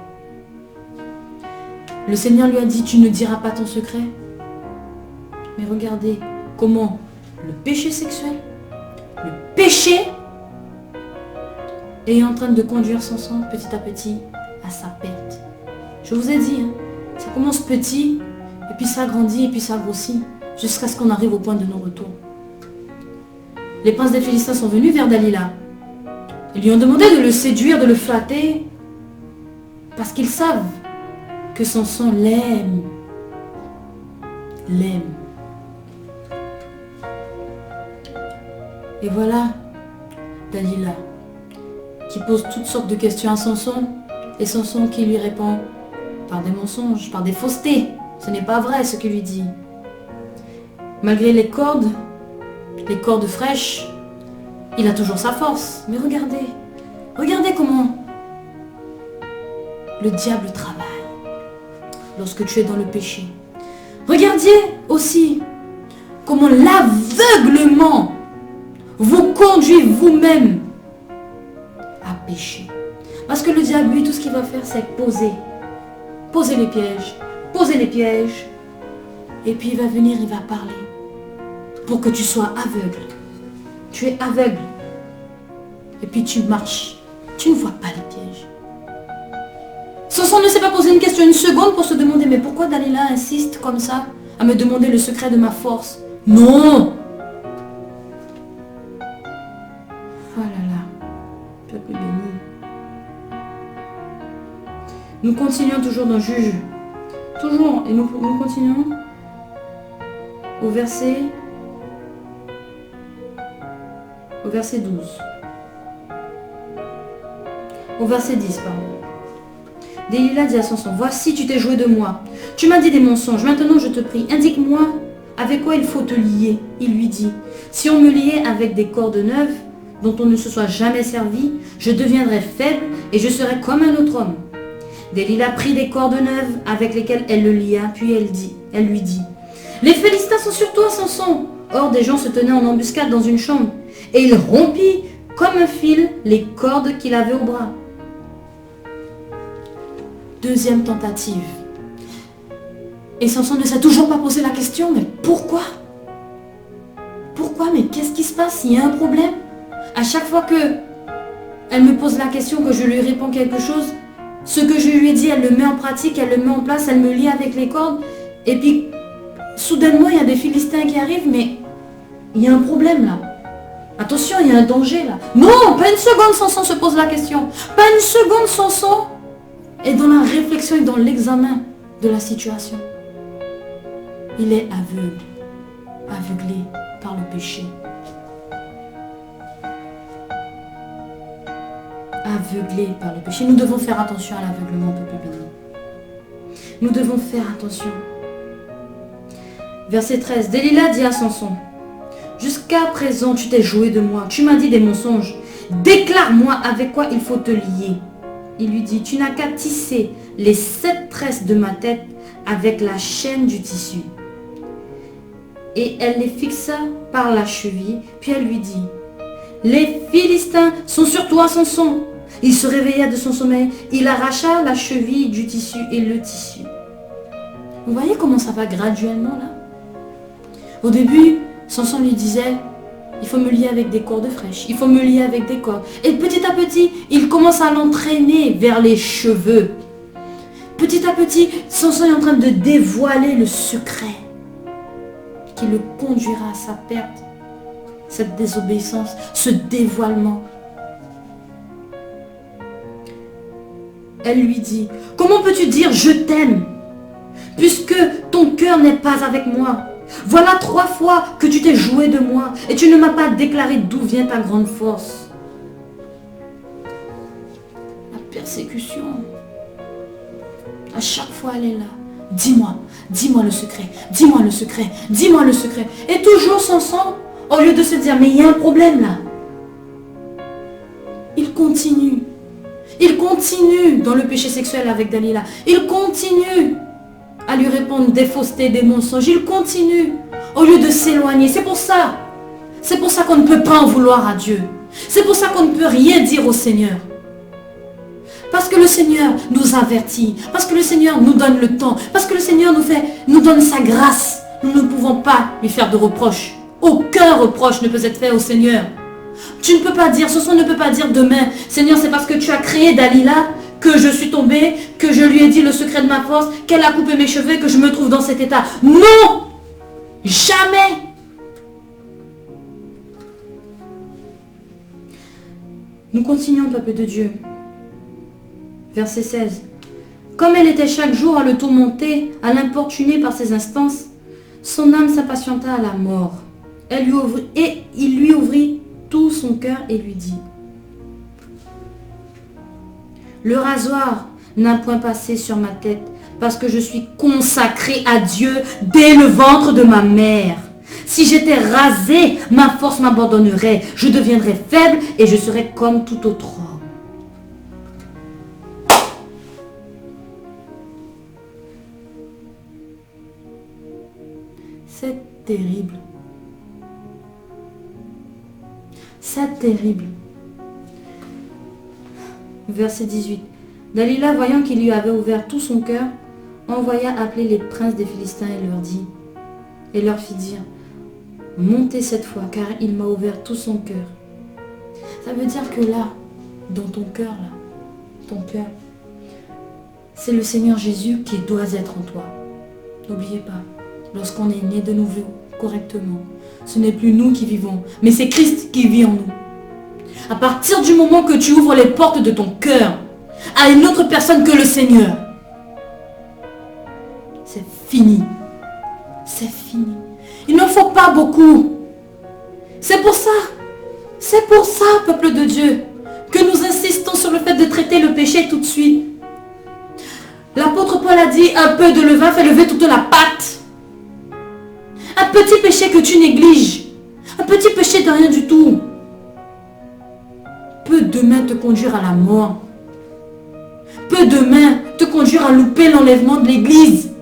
Le Seigneur lui a dit, tu ne diras pas ton secret. Mais regardez comment le péché sexuel, le péché est en train de conduire Samson petit à petit à sa perte. Je vous ai dit, ça commence petit, et puis ça grandit, et puis ça grossit, jusqu'à ce qu'on arrive au point de non-retour. Les princes des Philistins sont venus vers Dalila. Ils lui ont demandé de le séduire, de le flatter, parce qu'ils savent que Samson l'aime. L'aime. Et voilà Dalila qui pose toutes sortes de questions à Samson, et Samson qui lui répond par des mensonges, par des faussetés. Ce n'est pas vrai ce qu'il lui dit. Malgré les cordes fraîches, il a toujours sa force. Mais regardez comment le diable travaille lorsque tu es dans le péché. Regardez aussi comment l'aveuglement vous conduit vous-même à pécher. Parce que le diable, lui, tout ce qu'il va faire, c'est poser les pièges, et puis il va venir, il va parler, pour que tu sois aveugle. Tu es aveugle, et puis tu marches, tu ne vois pas les pièges. Samson ne s'est pas posé une question une seconde pour se demander, mais pourquoi Dalila insiste comme ça à me demander le secret de ma force? Non! Oh là là, peuple béni. Nous continuons toujours dans Juge. Toujours, et nous continuons au verset 12. Au verset 10, pardon. Délila dit à Samson, voici, tu t'es joué de moi. Tu m'as dit des mensonges. Maintenant, je te prie, indique-moi avec quoi il faut te lier. Il lui dit, si on me liait avec des cordes neuves, dont on ne se soit jamais servi, je deviendrais faible et je serais comme un autre homme. Délila prit des cordes neuves avec lesquelles elle le lia, puis elle lui dit, les Philistins sont sur toi, Samson. Or, des gens se tenaient en embuscade dans une chambre, et il rompit comme un fil les cordes qu'il avait au bras. Deuxième tentative. Et Samson ne s'est toujours pas posé la question, mais pourquoi? Pourquoi? Mais qu'est-ce qui se passe? Il y a un problème? À chaque fois que elle me pose la question, que je lui réponds quelque chose, ce que je lui ai dit, elle le met en pratique, elle le met en place, elle me lie avec les cordes, et puis soudainement il y a des Philistins qui arrivent, mais il y a un problème là. Attention, il y a un danger là. Non, pas une seconde, Samson se pose la question. Pas une seconde, Samson est dans la réflexion et dans l'examen de la situation. Il est aveuglé par le péché. Aveuglé par le péché. Nous devons faire attention à l'aveuglement, peuple béni. Nous devons faire attention. Verset 13. Délila dit à Samson, jusqu'à présent tu t'es joué de moi, tu m'as dit des mensonges. Déclare-moi avec quoi il faut te lier. Il lui dit, tu n'as qu'à tisser les 7 tresses de ma tête avec la chaîne du tissu. Et elle les fixa par la cheville, puis elle lui dit, les Philistins sont sur toi, Samson. Il se réveilla de son sommeil, il arracha la cheville du tissu et le tissu. Vous voyez comment ça va graduellement là? Au début, Samson lui disait, il faut me lier avec des cordes fraîches, il faut me lier avec des cordes. Et petit à petit, il commence à l'entraîner vers les cheveux. Petit à petit, Samson est en train de dévoiler le secret qui le conduira à sa perte. Cette désobéissance, ce dévoilement. Elle lui dit, comment peux-tu dire je t'aime puisque ton cœur n'est pas avec moi? Voilà 3 fois que tu t'es joué de moi et tu ne m'as pas déclaré d'où vient ta grande force. La persécution, à chaque fois elle est là. Dis-moi, dis-moi le secret, dis-moi le secret, dis-moi le secret. Et toujours Samson, au lieu de se dire, mais il y a un problème là. Il continue dans le péché sexuel avec Dalila. Il continue à lui répondre des faussetés, des mensonges. Il continue au lieu de s'éloigner. C'est pour ça qu'on ne peut pas en vouloir à Dieu. C'est pour ça qu'on ne peut rien dire au Seigneur. Parce que le Seigneur nous avertit. Parce que le Seigneur nous donne le temps. Parce que le Seigneur nous donne sa grâce. Nous ne pouvons pas lui faire de reproches. Aucun reproche ne peut être fait au Seigneur. Tu ne peux pas dire, Samson ne peut pas dire demain, Seigneur, c'est parce que tu as créé Dalila que je suis tombée, que je lui ai dit le secret de ma force, qu'elle a coupé mes cheveux, que je me trouve dans cet état. Non! Jamais! Nous continuons, peuple de Dieu. Verset 16. Comme elle était chaque jour à le tourmenter, à l'importuner par ses instances, son âme s'impatienta à la mort. Il lui ouvrit tout son cœur et lui dit, le rasoir n'a point passé sur ma tête parce que je suis consacré à Dieu dès le ventre de ma mère. Si j'étais rasé, ma force m'abandonnerait, je deviendrais faible et je serais comme tout autre homme. C'est terrible. C'est terrible. Verset 18. Dalila, voyant qu'il lui avait ouvert tout son cœur, envoya appeler les princes des Philistins et leur fit dire, montez cette fois, car il m'a ouvert tout son cœur. Ça veut dire que là, dans ton cœur, c'est le Seigneur Jésus qui doit être en toi. N'oubliez pas, lorsqu'on est né de nouveau, correctement, ce n'est plus nous qui vivons, mais c'est Christ qui vit en nous. À partir du moment que tu ouvres les portes de ton cœur à une autre personne que le Seigneur, c'est fini. C'est fini. Il ne faut pas beaucoup. C'est pour ça, peuple de Dieu, que nous insistons sur le fait de traiter le péché tout de suite. L'apôtre Paul a dit, un peu de levain fait lever toute la pâte. Un petit péché que tu négliges, un petit péché de rien du tout, peut demain te conduire à la mort. Peut demain te conduire à louper l'enlèvement de l'église.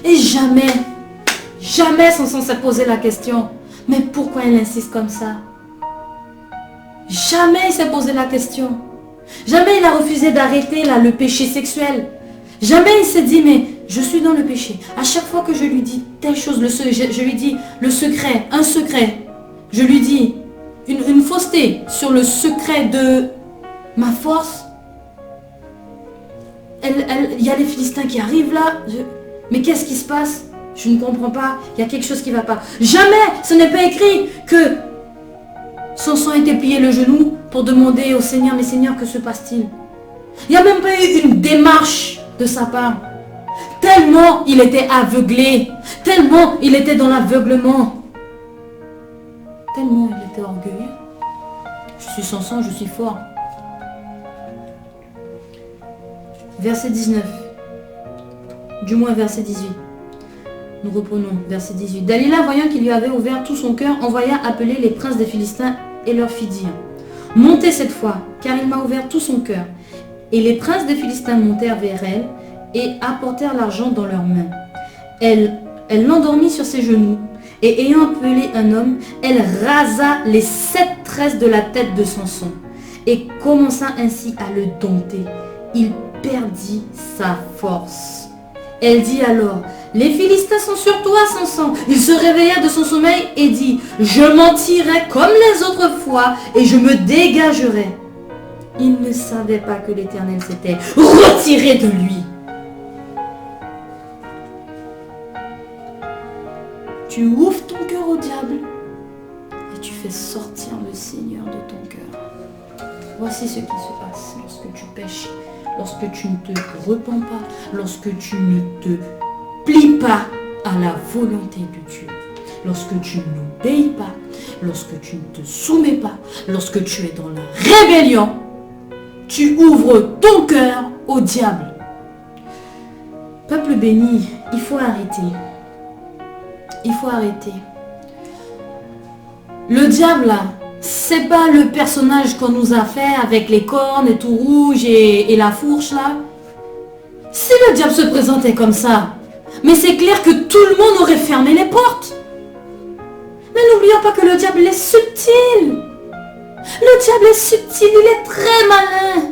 Et jamais Samson s'est posé la question, mais pourquoi il insiste comme ça? Jamais il s'est posé la question. Jamais il a refusé d'arrêter là le péché sexuel. Jamais il s'est dit, mais je suis dans le péché. À chaque fois que je lui dis telle chose, je lui dis le secret, un secret. Je lui dis une fausseté sur le secret de ma force. Il y a les Philistins qui arrivent là. Mais qu'est-ce qui se passe? Je ne comprends pas. Il y a quelque chose qui ne va pas. Jamais, ce n'est pas écrit que Samson était plié le genou pour demander au Seigneur, mais Seigneur, que se passe-t-il? Il n'y a même pas eu une démarche de sa part. Tellement il était aveuglé. Tellement il était dans l'aveuglement. Tellement il était orgueilleux. Je suis Samson, je suis fort. Verset 19. Du moins verset 18. Nous reprenons verset 18. Dalila, voyant qu'il lui avait ouvert tout son cœur, envoya appeler les princes des Philistins et leur fit dire, montez cette fois, car il m'a ouvert tout son cœur. Et les princes des Philistins montèrent vers elle et apportèrent l'argent dans leurs mains. Elle l'endormit sur ses genoux, et ayant appelé un homme, elle rasa les 7 tresses de la tête de Samson, et commença ainsi à le dompter. Il perdit sa force. Elle dit alors, les Philistins sont sur toi, Samson. Il se réveilla de son sommeil et dit, je m'en tirerai comme les autres fois et je me dégagerai. Il ne savait pas que l'Éternel s'était retiré de lui. Tu ouvres ton cœur au diable et tu fais sortir le Seigneur de ton cœur. Voici ce qui se passe lorsque tu pêches, lorsque tu ne te repens pas, lorsque tu ne te plies pas à la volonté de Dieu, lorsque tu n'obéis pas, lorsque tu ne te soumets pas, lorsque tu es dans la rébellion, tu ouvres ton cœur au diable. Peuple béni, il faut arrêter. Il faut arrêter. Le diable là, c'est pas le personnage qu'on nous a fait avec les cornes et tout rouge et la fourche là. Si le diable se présentait comme ça, mais c'est clair que tout le monde aurait fermé les portes. Mais n'oublions pas que le diable est subtil. Le diable est subtil, il est très malin.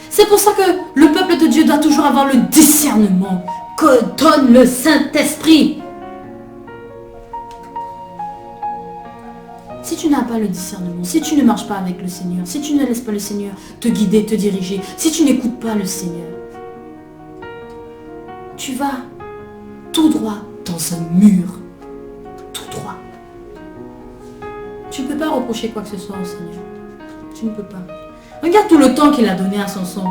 C'est pour ça que le peuple de Dieu doit toujours avoir le discernement que donne le Saint-Esprit. Si tu n'as pas le discernement, si tu ne marches pas avec le Seigneur, si tu ne laisses pas le Seigneur te guider, te diriger, si tu n'écoutes pas le Seigneur, tu vas tout droit dans un mur. Tout droit. Tu ne peux pas reprocher quoi que ce soit au Seigneur. Tu ne peux pas. Regarde tout le temps qu'il a donné à Samson.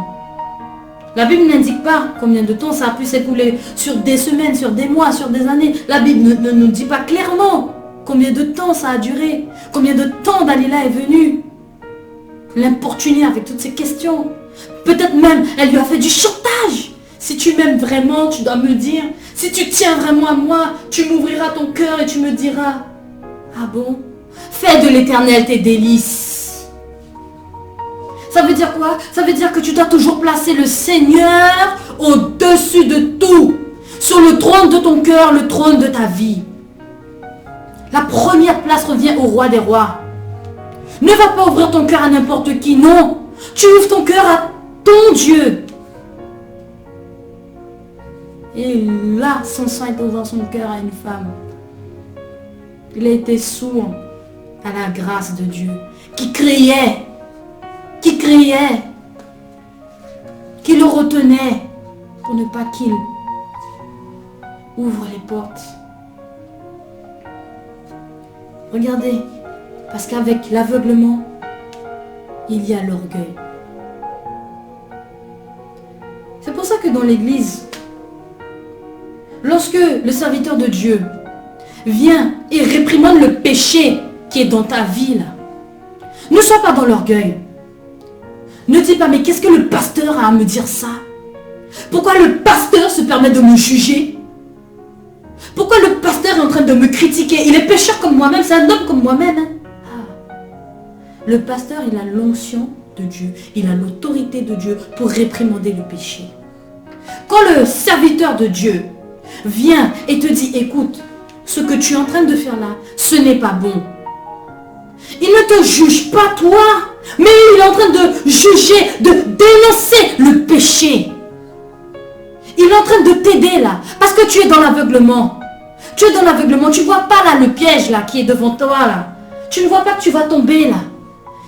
La Bible n'indique pas combien de temps ça a pu s'écouler, sur des semaines, sur des mois, sur des années. La Bible ne nous dit pas clairement combien de temps ça a duré, combien de temps Dalila est venue l'importuner avec toutes ces questions. Peut-être même, elle lui a fait du chantage. Si tu m'aimes vraiment, tu dois me le dire. Si tu tiens vraiment à moi, tu m'ouvriras ton cœur et tu me diras, ah bon? Fais de l'Éternel tes délices. Ça veut dire quoi? Ça veut dire que tu dois toujours placer le Seigneur au-dessus de tout. Sur le trône de ton cœur, le trône de ta vie. La première place revient au roi des rois. Ne va pas ouvrir ton cœur à n'importe qui, non. Tu ouvres ton cœur à ton Dieu. Et là, Samson est ouvert son cœur à une femme. Il a été sourd à la grâce de Dieu, qui criait, qui le retenait pour ne pas qu'il ouvre les portes. Regardez, parce qu'avec l'aveuglement, il y a l'orgueil. C'est pour ça que dans l'église, lorsque le serviteur de Dieu vient et réprimande le péché qui est dans ta vie, là, ne sois pas dans l'orgueil. Ne dis pas, mais qu'est-ce que le pasteur a à me dire ça? Pourquoi le pasteur se permet de me juger? Pourquoi le pasteur est en train de me critiquer? Il est pécheur comme moi-même, c'est un homme comme moi-même. Hein? Ah. Le pasteur, il a l'onction de Dieu, il a l'autorité de Dieu pour réprimander le péché. Quand le serviteur de Dieu vient et te dit, écoute, ce que tu es en train de faire là, ce n'est pas bon. Il ne te juge pas toi, mais il est en train de juger, de dénoncer le péché. Il est en train de t'aider là, parce que tu es dans l'aveuglement. Tu es dans l'aveuglement, tu ne vois pas là le piège là qui est devant toi là. Tu ne vois pas que tu vas tomber là.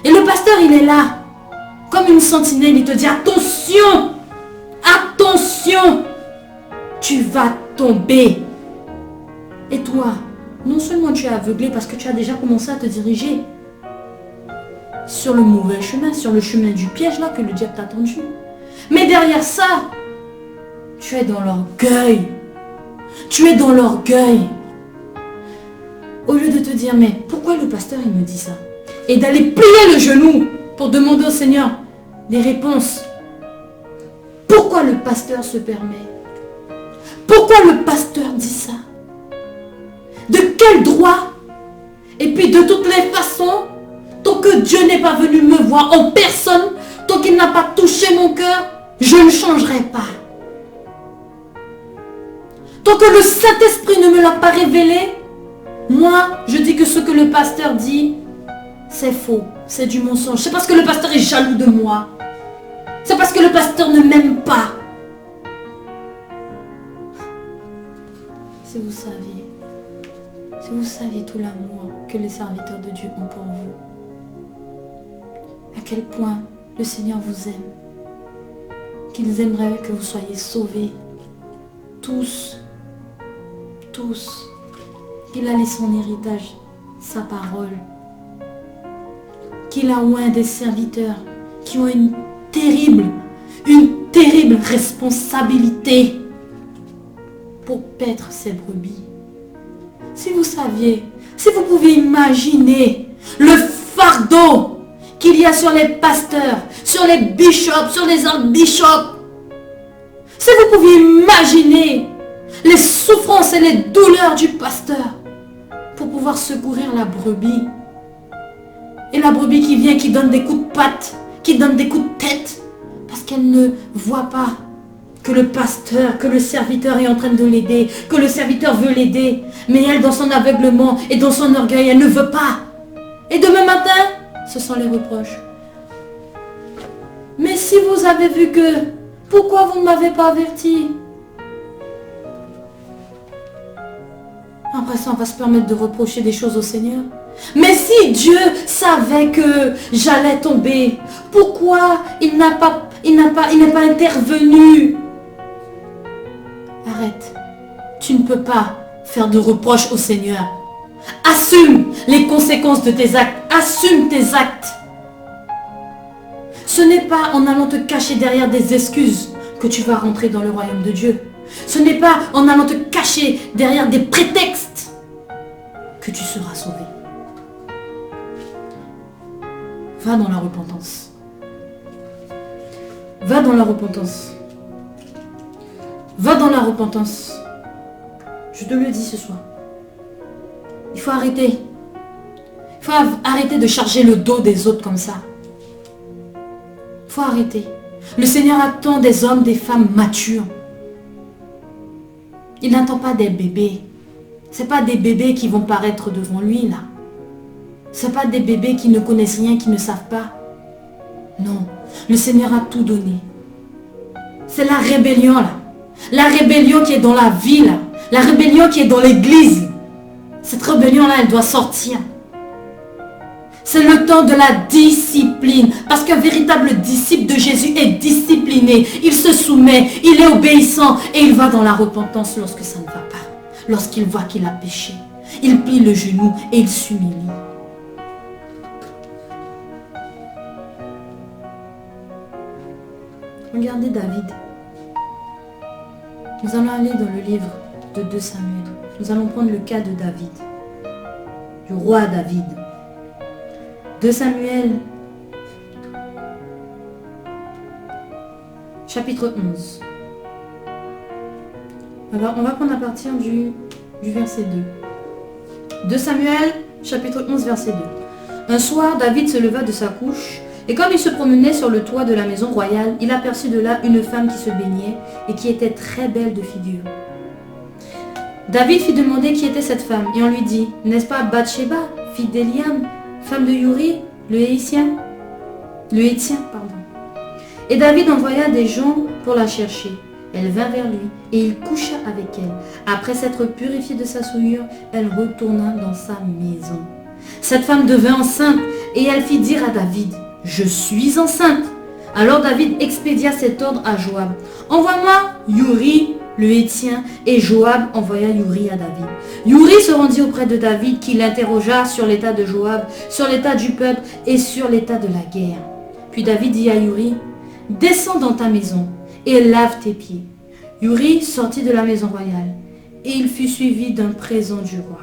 Et le pasteur il est là, comme une sentinelle, il te dit attention, attention, tu vas tomber. Et toi, non seulement tu es aveuglé parce que tu as déjà commencé à te diriger sur le mauvais chemin, sur le chemin du piège là que le diable t'a tendu. Mais derrière ça, tu es dans l'orgueil. Tu es dans l'orgueil. Au lieu de te dire, mais pourquoi le pasteur il me dit ça? Et d'aller plier le genou pour demander au Seigneur des réponses. Pourquoi le pasteur se permet? Pourquoi le pasteur dit ça? De quel droit? Et puis de toutes les façons, tant que Dieu n'est pas venu me voir en personne, tant qu'il n'a pas touché mon cœur, je ne changerai pas. Tant que le Saint-Esprit ne me l'a pas révélé, moi, je dis que ce que le pasteur dit, c'est faux, c'est du mensonge. C'est parce que le pasteur est jaloux de moi. C'est parce que le pasteur ne m'aime pas. Si vous saviez tout l'amour que les serviteurs de Dieu ont pour vous, à quel point le Seigneur vous aime, qu'ils aimeraient que vous soyez sauvés, tous, qu'il a laissé son héritage, sa parole, qu'il a oint des serviteurs qui ont une terrible responsabilité pour paître ses brebis. Si vous saviez, si vous pouviez imaginer le fardeau qu'il y a sur les pasteurs, sur les bishops, sur les archbishops, si vous pouviez imaginer les souffrances et les douleurs du pasteur pour pouvoir secourir la brebis. Et la brebis qui vient, qui donne des coups de patte, qui donne des coups de tête, parce qu'elle ne voit pas que le pasteur, que le serviteur est en train de l'aider, que le serviteur veut l'aider, mais elle, dans son aveuglement et dans son orgueil, elle ne veut pas. Et demain matin, ce sont les reproches. Mais si vous avez vu que, pourquoi vous ne m'avez pas averti? Après ça, on va se permettre de reprocher des choses au Seigneur. Mais si Dieu savait que j'allais tomber, pourquoi il n'est pas intervenu? Arrête. Tu ne peux pas faire de reproches au Seigneur. Assume les conséquences de tes actes. Assume tes actes. Ce n'est pas en allant te cacher derrière des excuses que tu vas rentrer dans le royaume de Dieu. Ce n'est pas en allant te cacher derrière des prétextes que tu seras sauvé. Va dans la repentance. Va dans la repentance. Va dans la repentance. Je te le dis ce soir. Il faut arrêter. Il faut arrêter de charger le dos des autres comme ça. Il faut arrêter. Le Seigneur attend des hommes, des femmes matures. Il n'attend pas des bébés. Ce n'est pas des bébés qui vont paraître devant lui là. Ce n'est pas des bébés qui ne connaissent rien, qui ne savent pas. Non, le Seigneur a tout donné. C'est la rébellion là. La rébellion qui est dans la vie là. La rébellion qui est dans l'église. Cette rébellion là, elle doit sortir. C'est le temps de la discipline. Parce qu'un véritable disciple de Jésus est discipliné. Il se soumet, il est obéissant et il va dans la repentance lorsque ça ne va pas. Lorsqu'il voit qu'il a péché. Il plie le genou et il s'humilie. Regardez David. Nous allons aller dans le livre de 2 Samuel. Nous allons prendre le cas de David. Du roi David. 2 Samuel, chapitre 11. Alors, on va prendre à partir du verset 2. 2 Samuel, chapitre 11, verset 2. Un soir, David se leva de sa couche, et comme il se promenait sur le toit de la maison royale, il aperçut de là une femme qui se baignait, et qui était très belle de figure. David fit demander qui était cette femme, et on lui dit, n'est-ce pas Bathsheba, fille d'Eliam, femme de Uri, le Hétien, pardon. Et David envoya des gens pour la chercher. Elle vint vers lui, et il coucha avec elle. Après s'être purifiée de sa souillure, elle retourna dans sa maison. Cette femme devint enceinte, et elle fit dire à David, « Je suis enceinte !» Alors David expédia cet ordre à Joab. « Envoie-moi Uri, le Hétien, et Joab envoya Uri à David. Uri se rendit auprès de David qui l'interrogea sur l'état de Joab, sur l'état du peuple et sur l'état de la guerre. Puis David dit à Uri, « Descends dans ta maison et lave tes pieds. » Uri sortit de la maison royale et il fut suivi d'un présent du roi.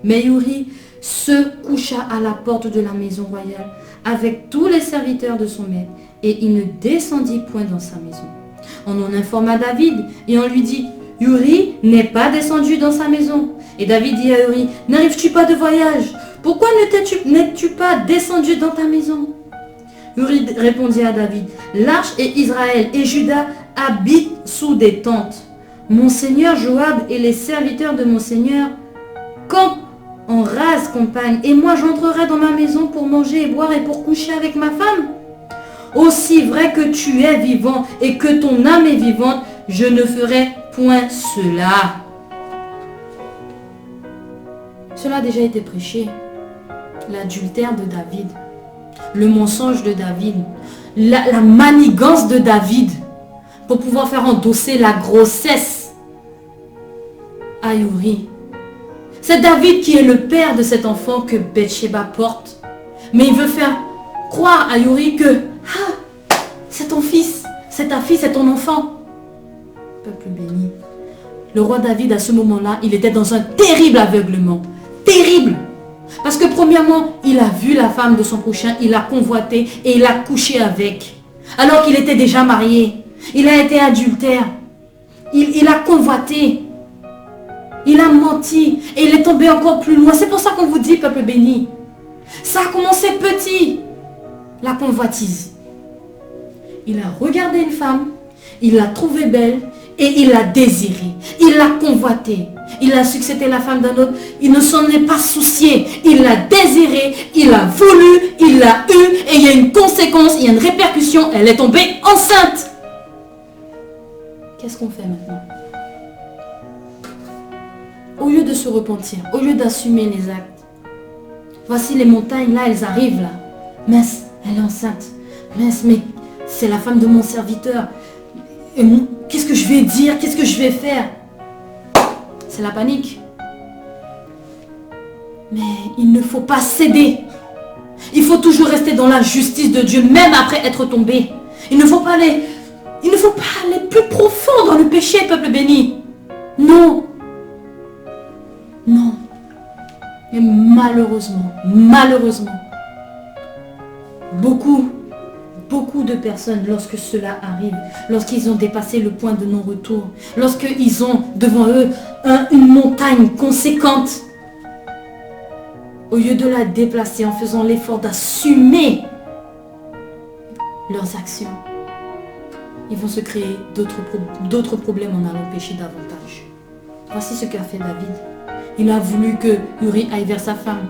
Mais Uri se coucha à la porte de la maison royale avec tous les serviteurs de son maître et il ne descendit point dans sa maison. On en informa David et on lui dit, « Uri n'est pas descendu dans sa maison. » Et David dit à Uri, « N'arrives-tu pas de voyage? Pourquoi n'es-tu pas descendu dans ta maison ?» Uri répondit à David, « L'arche et Israël et Juda habitent sous des tentes. Mon seigneur Joab et les serviteurs de mon seigneur campent en rase campagne, et moi j'entrerai dans ma maison pour manger et boire et pour coucher avec ma femme. aussi vrai que tu es vivant et que ton âme est vivante, je ne ferai point cela. Cela a déjà été prêché. L'adultère de David, le mensonge de David, la manigance de David pour pouvoir faire endosser la grossesse à Uri. C'est David qui est le père de cet enfant que Bathsheba porte. Mais il veut faire croire à Uri que c'est ton fils, c'est ta fille, c'est ton enfant. Peuple béni. Le roi David, à ce moment-là, il était dans un terrible aveuglement. Terrible. Parce que premièrement, il a vu la femme de son prochain, il l'a convoité et il a couché avec. Alors qu'il était déjà marié. Il a été adultère. Il a convoité. Il a menti. Et il est tombé encore plus loin. C'est pour ça qu'on vous dit, peuple béni. Ça a commencé petit. La convoitise. Il a regardé une femme. Il l'a trouvée belle. Et il l'a désirée. Il l'a convoitée. Il a su que c'était la femme d'un autre. Il ne s'en est pas soucié. Il l'a désirée. Il l'a voulu. Il l'a eu. Et il y a une conséquence. Il y a une répercussion. Elle est tombée enceinte. Qu'est-ce qu'on fait maintenant? Au lieu de se repentir, au lieu d'assumer les actes, voici les montagnes là, elles arrivent là. Mince, elle est enceinte. Mince, mais c'est la femme de mon serviteur. Qu'est-ce que je vais dire? Qu'est-ce que je vais faire? C'est la panique. Mais il ne faut pas céder. Il faut toujours rester dans la justice de Dieu, même après être tombé. Il ne faut pas aller plus profond dans le péché, peuple béni. Non. Non. Mais malheureusement, beaucoup de personnes, lorsque cela arrive, lorsqu'ils ont dépassé le point de non-retour, lorsqu'ils ont devant eux une montagne conséquente, au lieu de la déplacer en faisant l'effort d'assumer leurs actions, ils vont se créer d'autres problèmes en allant pécher davantage. Voici ce qu'a fait David. Il a voulu que Uri aille vers sa femme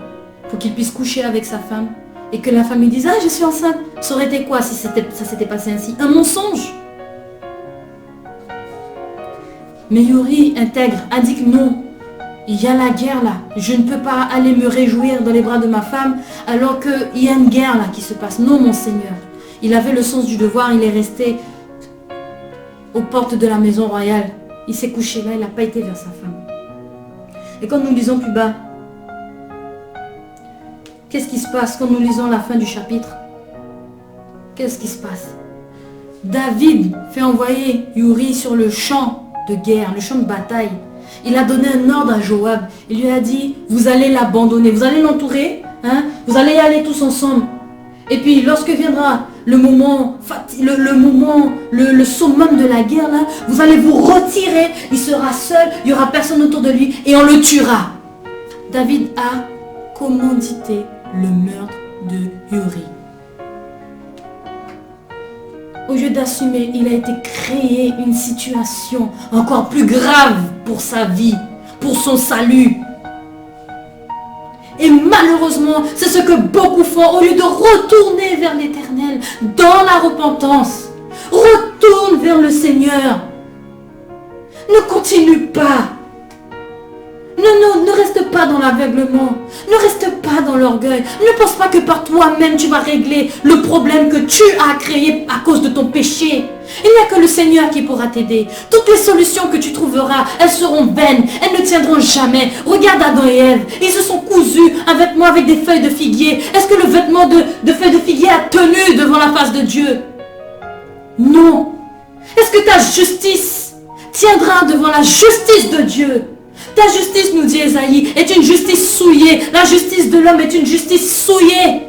pour qu'il puisse coucher avec sa femme et que la femme lui dise « Ah, je suis enceinte ». Ça aurait été quoi si ça s'était passé ainsi? Un mensonge. Mais Uri intègre, indique non. Il y a la guerre là. Je ne peux pas aller me réjouir dans les bras de ma femme alors qu'il y a une guerre là qui se passe. Non, mon Seigneur. Il avait le sens du devoir. Il est resté aux portes de la maison royale. Il s'est couché là. Il n'a pas été vers sa femme. Et quand nous lisons plus bas, qu'est-ce qui se passe quand nous lisons la fin du chapitre? Qu'est-ce qui se passe? David fait envoyer Uri sur le champ de guerre, le champ de bataille. Il a donné un ordre à Joab. Il lui a dit, vous allez l'abandonner, vous allez l'entourer, hein? Vous allez y aller tous ensemble. Et puis lorsque viendra le moment, le summum de la guerre, là, vous allez vous retirer, il sera seul, il n'y aura personne autour de lui et on le tuera. David a commandité le meurtre de Uri. Au lieu d'assumer, il a été créé une situation encore plus grave pour sa vie, pour son salut. Et malheureusement, c'est ce que beaucoup font au lieu de retourner vers l'Éternel dans la repentance. Retourne vers le Seigneur. Ne continue pas. Ne reste pas dans l'aveuglement. Ne reste pas dans l'orgueil. Ne pense pas que par toi-même tu vas régler le problème que tu as créé à cause de ton péché. Il n'y a que le Seigneur qui pourra t'aider. Toutes les solutions que tu trouveras, elles seront vaines. Elles ne tiendront jamais. Regarde Adam et Ève. Ils se sont cousus un vêtement avec des feuilles de figuier. Est-ce que le vêtement de feuilles de figuier a tenu devant la face de Dieu? Non. Est-ce que ta justice tiendra devant la justice de Dieu? Ta justice, nous dit Ésaïe, est une justice souillée. La justice de l'homme est une justice souillée.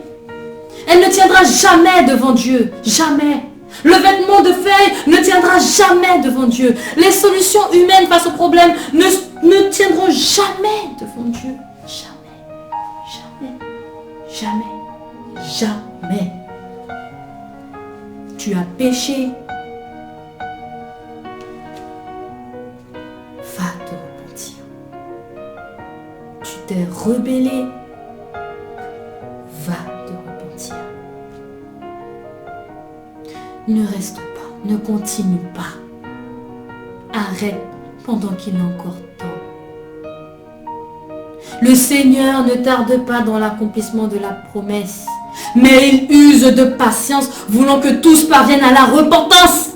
Elle ne tiendra jamais devant Dieu. Jamais. Le vêtement de feuilles ne tiendra jamais devant Dieu. Les solutions humaines face aux problèmes ne tiendront jamais devant Dieu. Jamais. Jamais. Jamais. Jamais. Tu as péché. Va te repentir. Tu t'es rebellé. Va te repentir. Ne reste pas, ne continue pas. Arrête pendant qu'il est encore temps. Le Seigneur ne tarde pas dans l'accomplissement de la promesse, mais il use de patience, voulant que tous parviennent à la repentance.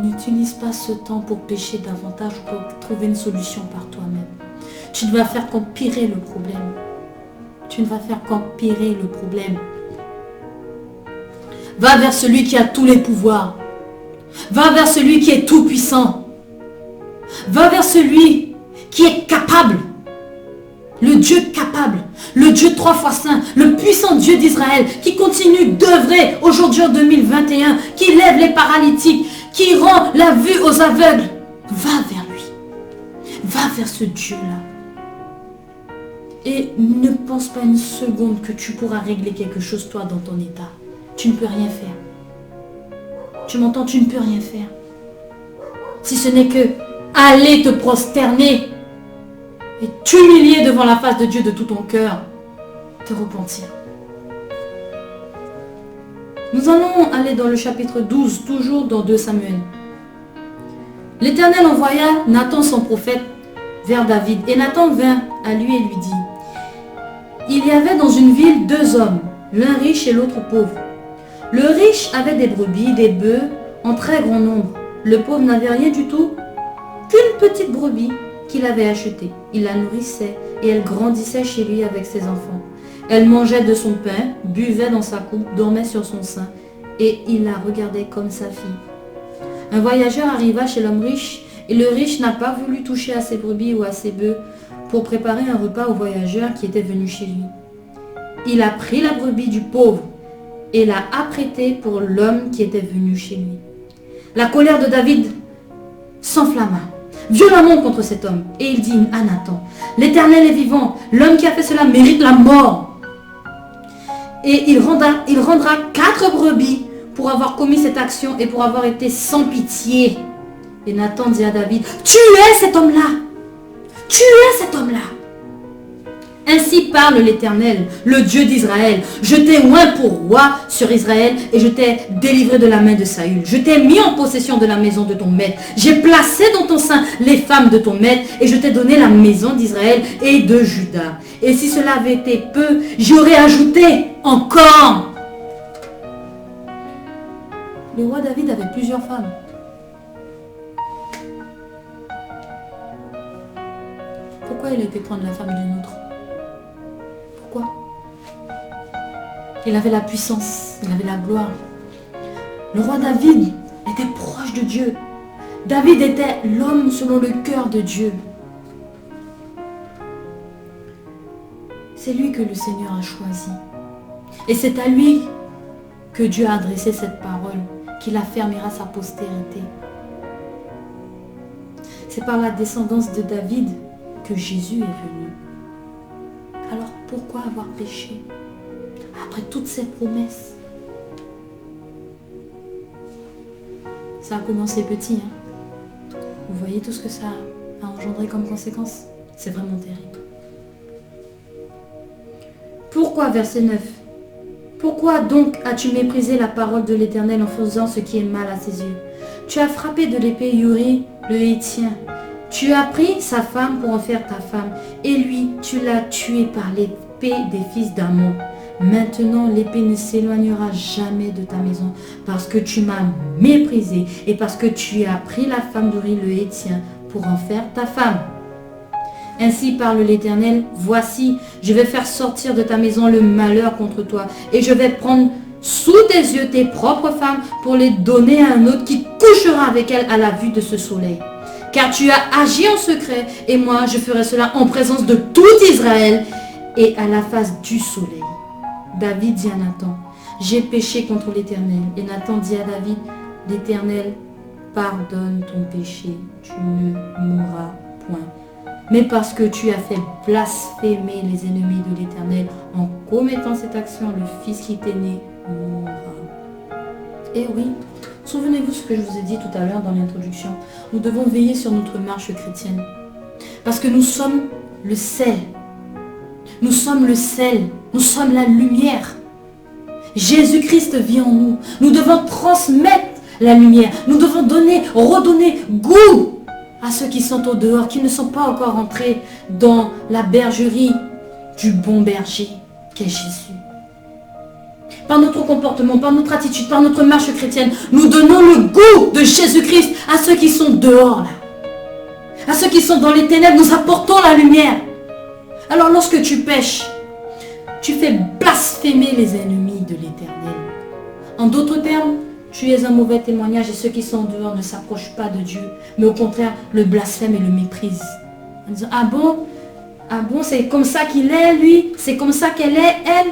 N'utilise pas ce temps pour pécher davantage ou pour trouver une solution par toi-même. Tu ne vas faire qu'empirer le problème. Tu ne vas faire qu'empirer le problème. Va vers celui qui a tous les pouvoirs. Va vers celui qui est tout puissant. Va vers celui qui est capable. Le Dieu capable. Le Dieu 3 fois saint. Le puissant Dieu d'Israël qui continue d'œuvrer aujourd'hui en 2021. Qui lève les paralytiques. Qui rend la vue aux aveugles. Va vers lui. Va vers ce Dieu-là. Et ne pense pas une seconde que tu pourras régler quelque chose toi dans ton état. Tu ne peux rien faire. Tu m'entends? Tu ne peux rien faire. Si ce n'est que aller te prosterner et t'humilier devant la face de Dieu de tout ton cœur. Te repentir. Nous allons aller dans le chapitre 12, toujours dans 2 Samuel. L'Éternel envoya Nathan son prophète vers David. Et Nathan vint à lui et lui dit: il y avait dans une ville 2 hommes, l'un riche et l'autre pauvre. Le riche avait des brebis, des bœufs en très grand nombre. Le pauvre n'avait rien du tout qu'une petite brebis qu'il avait achetée. Il la nourrissait et elle grandissait chez lui avec ses enfants. Elle mangeait de son pain, buvait dans sa coupe, dormait sur son sein et il la regardait comme sa fille. Un voyageur arriva chez l'homme riche et le riche n'a pas voulu toucher à ses brebis ou à ses bœufs pour préparer un repas au voyageur qui était venu chez lui. Il a pris la brebis du pauvre et l'a apprêtée pour l'homme qui était venu chez lui. La colère de David s'enflamma violemment contre cet homme et il dit à Nathan: l'Éternel est vivant, l'homme qui a fait cela mérite la mort. Et il rendra 4 brebis pour avoir commis cette action et pour avoir été sans pitié. Et Nathan dit à David: tu es cet homme-là. Tu es cet homme-là. Ainsi parle l'Éternel, le Dieu d'Israël. Je t'ai oint pour roi sur Israël et je t'ai délivré de la main de Saül. Je t'ai mis en possession de la maison de ton maître. J'ai placé dans ton sein les femmes de ton maître et je t'ai donné la maison d'Israël et de Juda. Et si cela avait été peu, j'aurais ajouté encore. Le roi David avait plusieurs femmes. Pourquoi il a été prendre la femme d'une autre? Pourquoi? Il avait la puissance, il avait la gloire. Le roi David était proche de Dieu. David était l'homme selon le cœur de Dieu. C'est lui que le Seigneur a choisi. Et c'est à lui que Dieu a adressé cette parole, qu'il affermira sa postérité. C'est par la descendance de David que Jésus est venu. Alors pourquoi avoir péché après toutes ces promesses? Ça a commencé petit, hein? Vous voyez tout ce que ça a engendré comme conséquence? C'est vraiment terrible. Pourquoi, verset 9? Pourquoi donc as-tu méprisé la parole de l'Éternel en faisant ce qui est mal à ses yeux? Tu as frappé de l'épée Uri, le Héthien. Tu as pris sa femme pour en faire ta femme, et lui, tu l'as tué par l'épée des fils d'Ammon. Maintenant, l'épée ne s'éloignera jamais de ta maison, parce que tu m'as méprisé, et parce que tu as pris la femme d'Uri le Héthien pour en faire ta femme. Ainsi parle l'Éternel, voici, je vais faire sortir de ta maison le malheur contre toi, et je vais prendre sous tes yeux tes propres femmes pour les donner à un autre qui couchera avec elles à la vue de ce soleil. Car tu as agi en secret, et moi je ferai cela en présence de tout Israël et à la face du soleil. David dit à Nathan: j'ai péché contre l'Éternel. Et Nathan dit à David: l'Éternel pardonne ton péché, tu ne mourras point. Mais parce que tu as fait blasphémer les ennemis de l'Éternel en commettant cette action, le fils qui t'est né mourra. Et oui, souvenez-vous ce que je vous ai dit tout à l'heure dans l'introduction. Nous devons veiller sur notre marche chrétienne. Parce que nous sommes le sel. Nous sommes le sel. Nous sommes la lumière. Jésus-Christ vit en nous. Nous devons transmettre la lumière. Nous devons redonner goût à ceux qui sont au dehors, qui ne sont pas encore entrés dans la bergerie du bon berger qu'est Jésus. Par notre comportement, par notre attitude, par notre marche chrétienne, nous donnons le goût de Jésus-Christ à ceux qui sont dehors là. À ceux qui sont dans les ténèbres, nous apportons la lumière. Alors lorsque tu pêches, tu fais blasphémer les ennemis de l'Éternel. En d'autres termes, tu es un mauvais témoignage et ceux qui sont dehors ne s'approchent pas de Dieu, mais au contraire le blasphèment et le méprisent. En disant, ah bon, c'est comme ça qu'il est lui, c'est comme ça qu'elle est elle.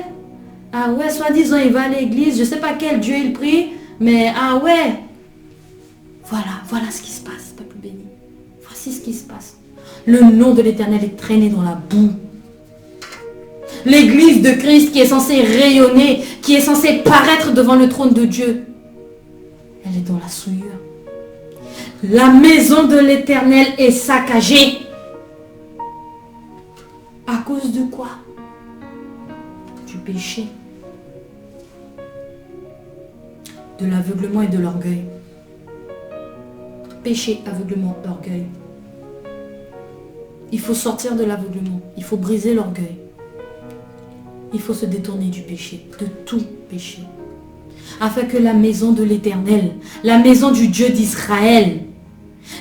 Ah ouais, soi-disant il va à l'église, je ne sais pas quel Dieu il prie, mais ah ouais. Voilà ce qui se passe, peuple béni. Voici ce qui se passe. Le nom de l'Éternel est traîné dans la boue. L'église de Christ qui est censée rayonner, qui est censée paraître devant le trône de Dieu, elle est dans la souillure. La maison de l'Éternel est saccagée. À cause de quoi? Du péché, de l'aveuglement et de l'orgueil. Péché, aveuglement, orgueil. Il faut sortir de l'aveuglement. Il faut briser l'orgueil. Il faut se détourner du péché, de tout péché. Afin que la maison de l'Éternel, la maison du Dieu d'Israël,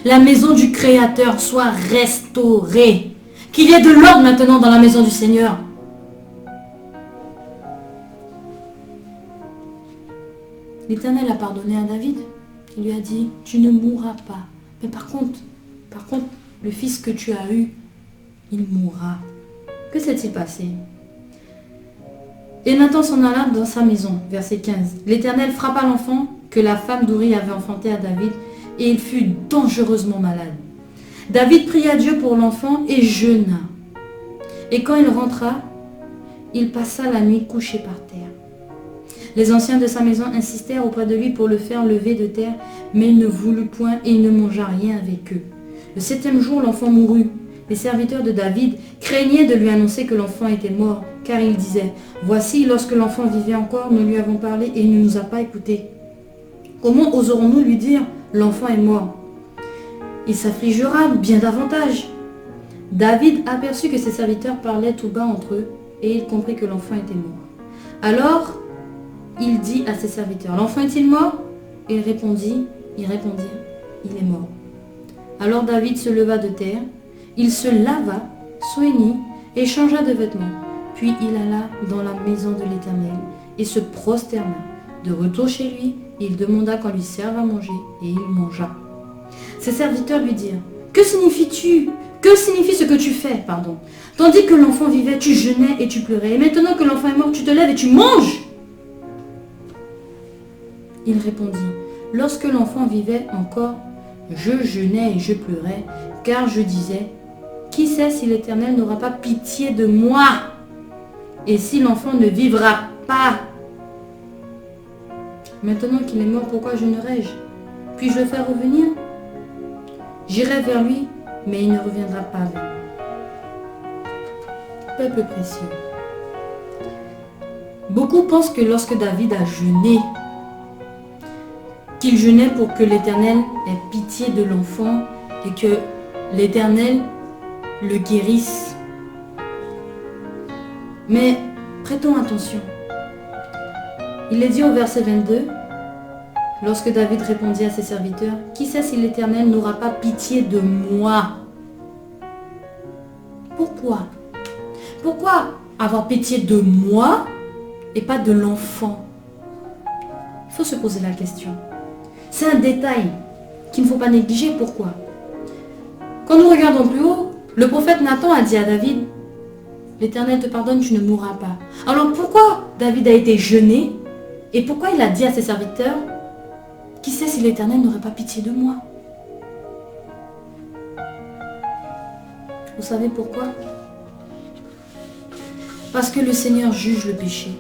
la maison du Créateur soit restaurée. Qu'il y ait de l'ordre maintenant dans la maison du Seigneur. L'Éternel a pardonné à David. Il lui a dit, tu ne mourras pas. Mais par contre, le fils que tu as eu, il mourra. Que s'est-il passé? Et Nathan s'en alla dans sa maison, verset 15. L'Éternel frappa l'enfant que la femme d'Uri avait enfanté à David, et il fut dangereusement malade. David pria Dieu pour l'enfant et jeûna. Et quand il rentra, il passa la nuit couché par terre. Les anciens de sa maison insistèrent auprès de lui pour le faire lever de terre, mais il ne voulut point et il ne mangea rien avec eux. Le 7e jour, l'enfant mourut. Les serviteurs de David craignaient de lui annoncer que l'enfant était mort, car ils disaient, « Voici, lorsque l'enfant vivait encore, nous lui avons parlé et il ne nous a pas écoutés. Comment oserons-nous lui dire, l'enfant est mort? Il s'affligera bien davantage. » David aperçut que ses serviteurs parlaient tout bas entre eux, et il comprit que l'enfant était mort. Alors, il dit à ses serviteurs, « L'enfant est-il mort ?» Ils répondirent, « Il est mort. » Alors David se leva de terre, il se lava, soignit et changea de vêtements. Puis il alla dans la maison de l'Éternel et se prosterna. De retour chez lui, il demanda qu'on lui serve à manger et il mangea. Ses serviteurs lui dirent, « Que signifies-tu? Que signifie ce que tu fais, pardon? Tandis que l'enfant vivait, tu jeûnais et tu pleurais. Et maintenant que l'enfant est mort, tu te lèves et tu manges. » Il répondit, « Lorsque l'enfant vivait encore, je jeûnais et je pleurais, car je disais, qui sait si l'Éternel n'aura pas pitié de moi, et si l'enfant ne vivra pas? Maintenant qu'il est mort, pourquoi jeûnerai-je? Puis-je le faire revenir? J'irai vers lui, mais il ne reviendra pas vers moi. » Peuple précieux. Beaucoup pensent que lorsque David a jeûné, qu'il jeûnait pour que l'Éternel ait pitié de l'enfant et que l'Éternel le guérisse. Mais prêtons attention. Il est dit au verset 22, lorsque David répondit à ses serviteurs, « Qui sait si l'Éternel n'aura pas pitié de moi ?» Pourquoi? Pourquoi avoir pitié de moi et pas de l'enfant? Il faut se poser la question. C'est un détail qu'il ne faut pas négliger. Pourquoi? Quand nous regardons plus haut, le prophète Nathan a dit à David, « L'Éternel te pardonne, tu ne mourras pas. » Alors pourquoi David a été jeûné et pourquoi il a dit à ses serviteurs, « Qui sait si l'Éternel n'aurait pas pitié de moi ?» Vous savez pourquoi? Parce que le Seigneur juge le péché.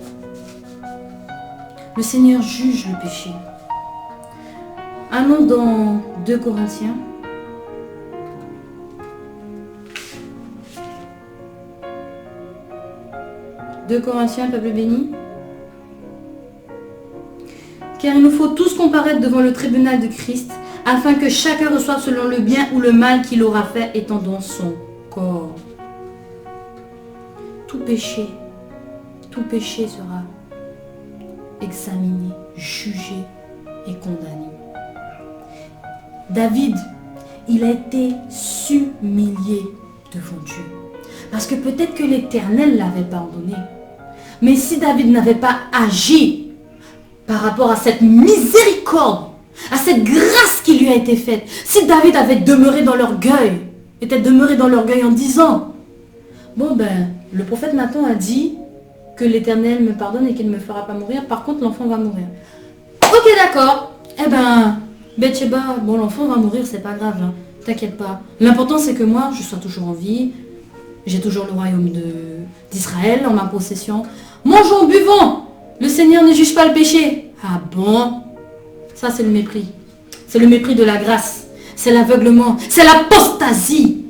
Le Seigneur juge le péché. Allons dans 2 Corinthiens. 2 Corinthiens, peuple béni. Car il nous faut tous comparaître devant le tribunal de Christ, afin que chacun reçoive selon le bien ou le mal qu'il aura fait étant dans son corps. Tout péché sera examiné, jugé et condamné. David, il a été humilié devant Dieu. Parce que peut-être que l'Éternel l'avait pardonné. Mais si David n'avait pas agi par rapport à cette miséricorde, à cette grâce qui lui a été faite, si David avait demeuré dans l'orgueil, était demeuré dans l'orgueil en disant, bon ben, le prophète Nathan a dit que l'Éternel me pardonne et qu'il ne me fera pas mourir, par contre l'enfant va mourir. Ok, d'accord, eh ben, Bathsheba, bon l'enfant va mourir, c'est pas grave, hein. T'inquiète pas. L'important c'est que moi, je sois toujours en vie, j'ai toujours le royaume d'Israël en ma possession. Mangeons, buvons, le Seigneur ne juge pas le péché. Ah bon? Ça c'est le mépris. C'est le mépris de la grâce. C'est l'aveuglement. C'est l'apostasie.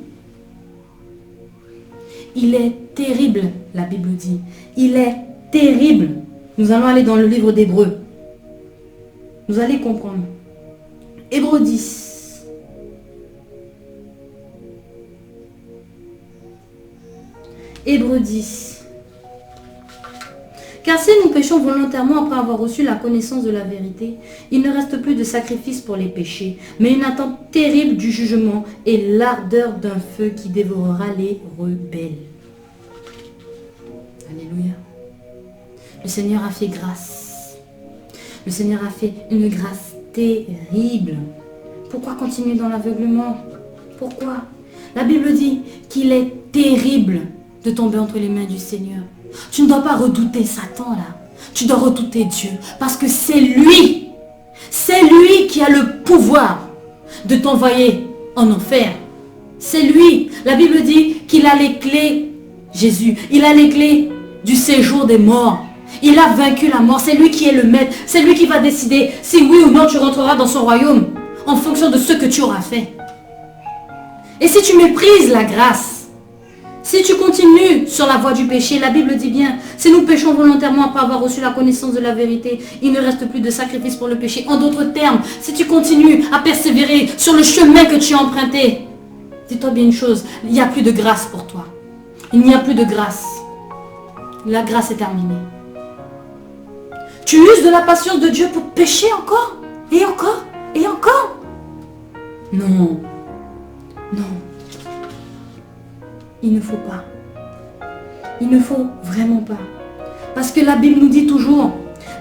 Il est terrible, la Bible dit. Il est terrible. Nous allons aller dans le livre d'Hébreux. Vous allez comprendre. Hébreux 10. Hébreux 10. Car si nous péchons volontairement après avoir reçu la connaissance de la vérité, il ne reste plus de sacrifice pour les péchés, mais une attente terrible du jugement et l'ardeur d'un feu qui dévorera les rebelles. Alléluia. Le Seigneur a fait grâce. Le Seigneur a fait une grâce terrible. Pourquoi continuer dans l'aveuglement? Pourquoi? La Bible dit qu'il est terrible de tomber entre les mains du Seigneur. Tu ne dois pas redouter Satan là. Tu dois redouter Dieu. Parce que c'est lui qui a le pouvoir de t'envoyer en enfer. C'est lui. La Bible dit qu'il a les clés, Jésus. Il a les clés du séjour des morts. Il a vaincu la mort. C'est lui qui est le maître. C'est lui qui va décider si oui ou non tu rentreras dans son royaume en fonction de ce que tu auras fait. Et si tu méprises la grâce, si tu continues sur la voie du péché, la Bible dit bien, si nous péchons volontairement après avoir reçu la connaissance de la vérité, il ne reste plus de sacrifice pour le péché. En d'autres termes, si tu continues à persévérer sur le chemin que tu as emprunté, dis-toi bien une chose, il n'y a plus de grâce pour toi. Il n'y a plus de grâce. La grâce est terminée. Tu uses de la patience de Dieu pour pécher encore, et encore, et encore. Non. Non. Il ne faut pas. Il ne faut vraiment pas. Parce que la Bible nous dit toujours,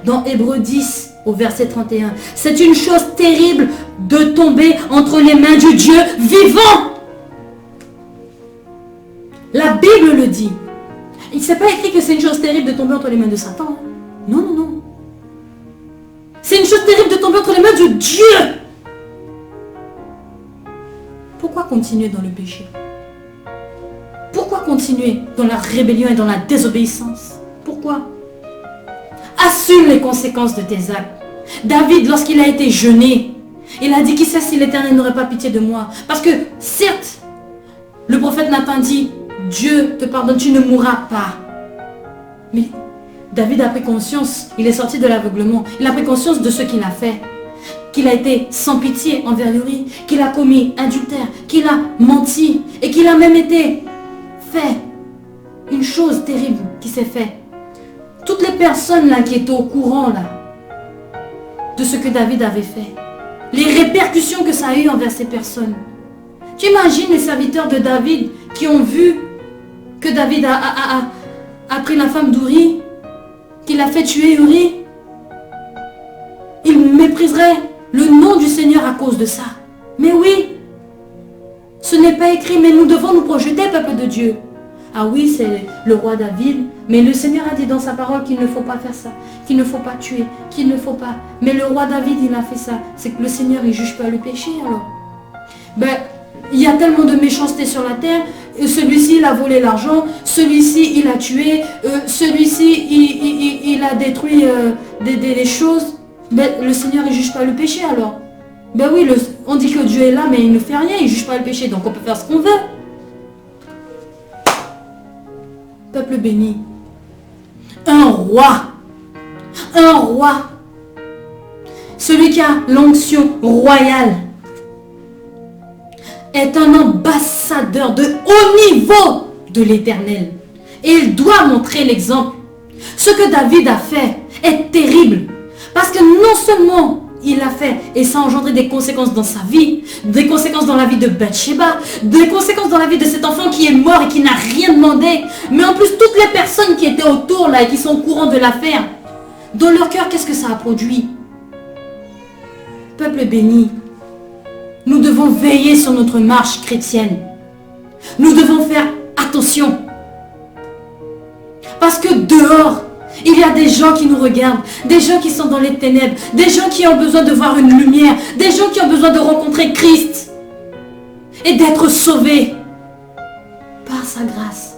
dans Hébreux 10, au verset 31, c'est une chose terrible de tomber entre les mains du Dieu vivant. La Bible le dit. Il ne s'est pas écrit que c'est une chose terrible de tomber entre les mains de Satan. Non, non, non. C'est une chose terrible de tomber entre les mains de Dieu. Pourquoi continuer dans le péché? Pourquoi continuer dans la rébellion et dans la désobéissance? Pourquoi? Assume les conséquences de tes actes. David, lorsqu'il a été jeûné, il a dit, qui sait si l'Éternel n'aurait pas pitié de moi? Parce que, certes, le prophète Nathan dit, Dieu te pardonne, tu ne mourras pas. Mais David a pris conscience, il est sorti de l'aveuglement, il a pris conscience de ce qu'il a fait. Qu'il a été sans pitié envers Uri, qu'il a commis adultère, qu'il a menti et qu'il a même été fait une chose terrible qui s'est faite. Toutes les personnes là qui étaient au courant là de ce que David avait fait, les répercussions que ça a eu envers ces personnes. Tu imagines les serviteurs de David qui ont vu que David a pris la femme d'Uri, qu'il a fait tuer Uri. Ils mépriseraient le nom du Seigneur à cause de ça. Mais oui, ce n'est pas écrit, mais nous devons nous projeter, peuple de Dieu. Ah oui, c'est le roi David, mais le Seigneur a dit dans sa parole qu'il ne faut pas faire ça, qu'il ne faut pas tuer, qu'il ne faut pas... Mais le roi David, il a fait ça. C'est que le Seigneur, il ne juge pas le péché, alors. Ben, il y a tellement de méchanceté sur la terre. Celui-ci, il a volé l'argent. Celui-ci, il a tué. Celui-ci, il a détruit des choses. Ben, le Seigneur, il ne juge pas le péché, alors. Ben oui, on dit que Dieu est là, mais il ne fait rien, il ne juge pas le péché, donc on peut faire ce qu'on veut. Peuple béni, un roi celui qui a l'onction royale, est un ambassadeur de haut niveau de l'Éternel. Et il doit montrer l'exemple. Ce que David a fait est terrible. Parce que non seulement il l'a fait et ça a engendré des conséquences dans sa vie, des conséquences dans la vie de Bathsheba, des conséquences dans la vie de cet enfant qui est mort et qui n'a rien demandé, mais en plus toutes les personnes qui étaient autour là et qui sont au courant de l'affaire, dans leur cœur, qu'est-ce que ça a produit? Peuple béni, nous devons veiller sur notre marche chrétienne. Nous devons faire attention. Parce que dehors, il y a des gens qui nous regardent, des gens qui sont dans les ténèbres, des gens qui ont besoin de voir une lumière, des gens qui ont besoin de rencontrer Christ et d'être sauvés par sa grâce,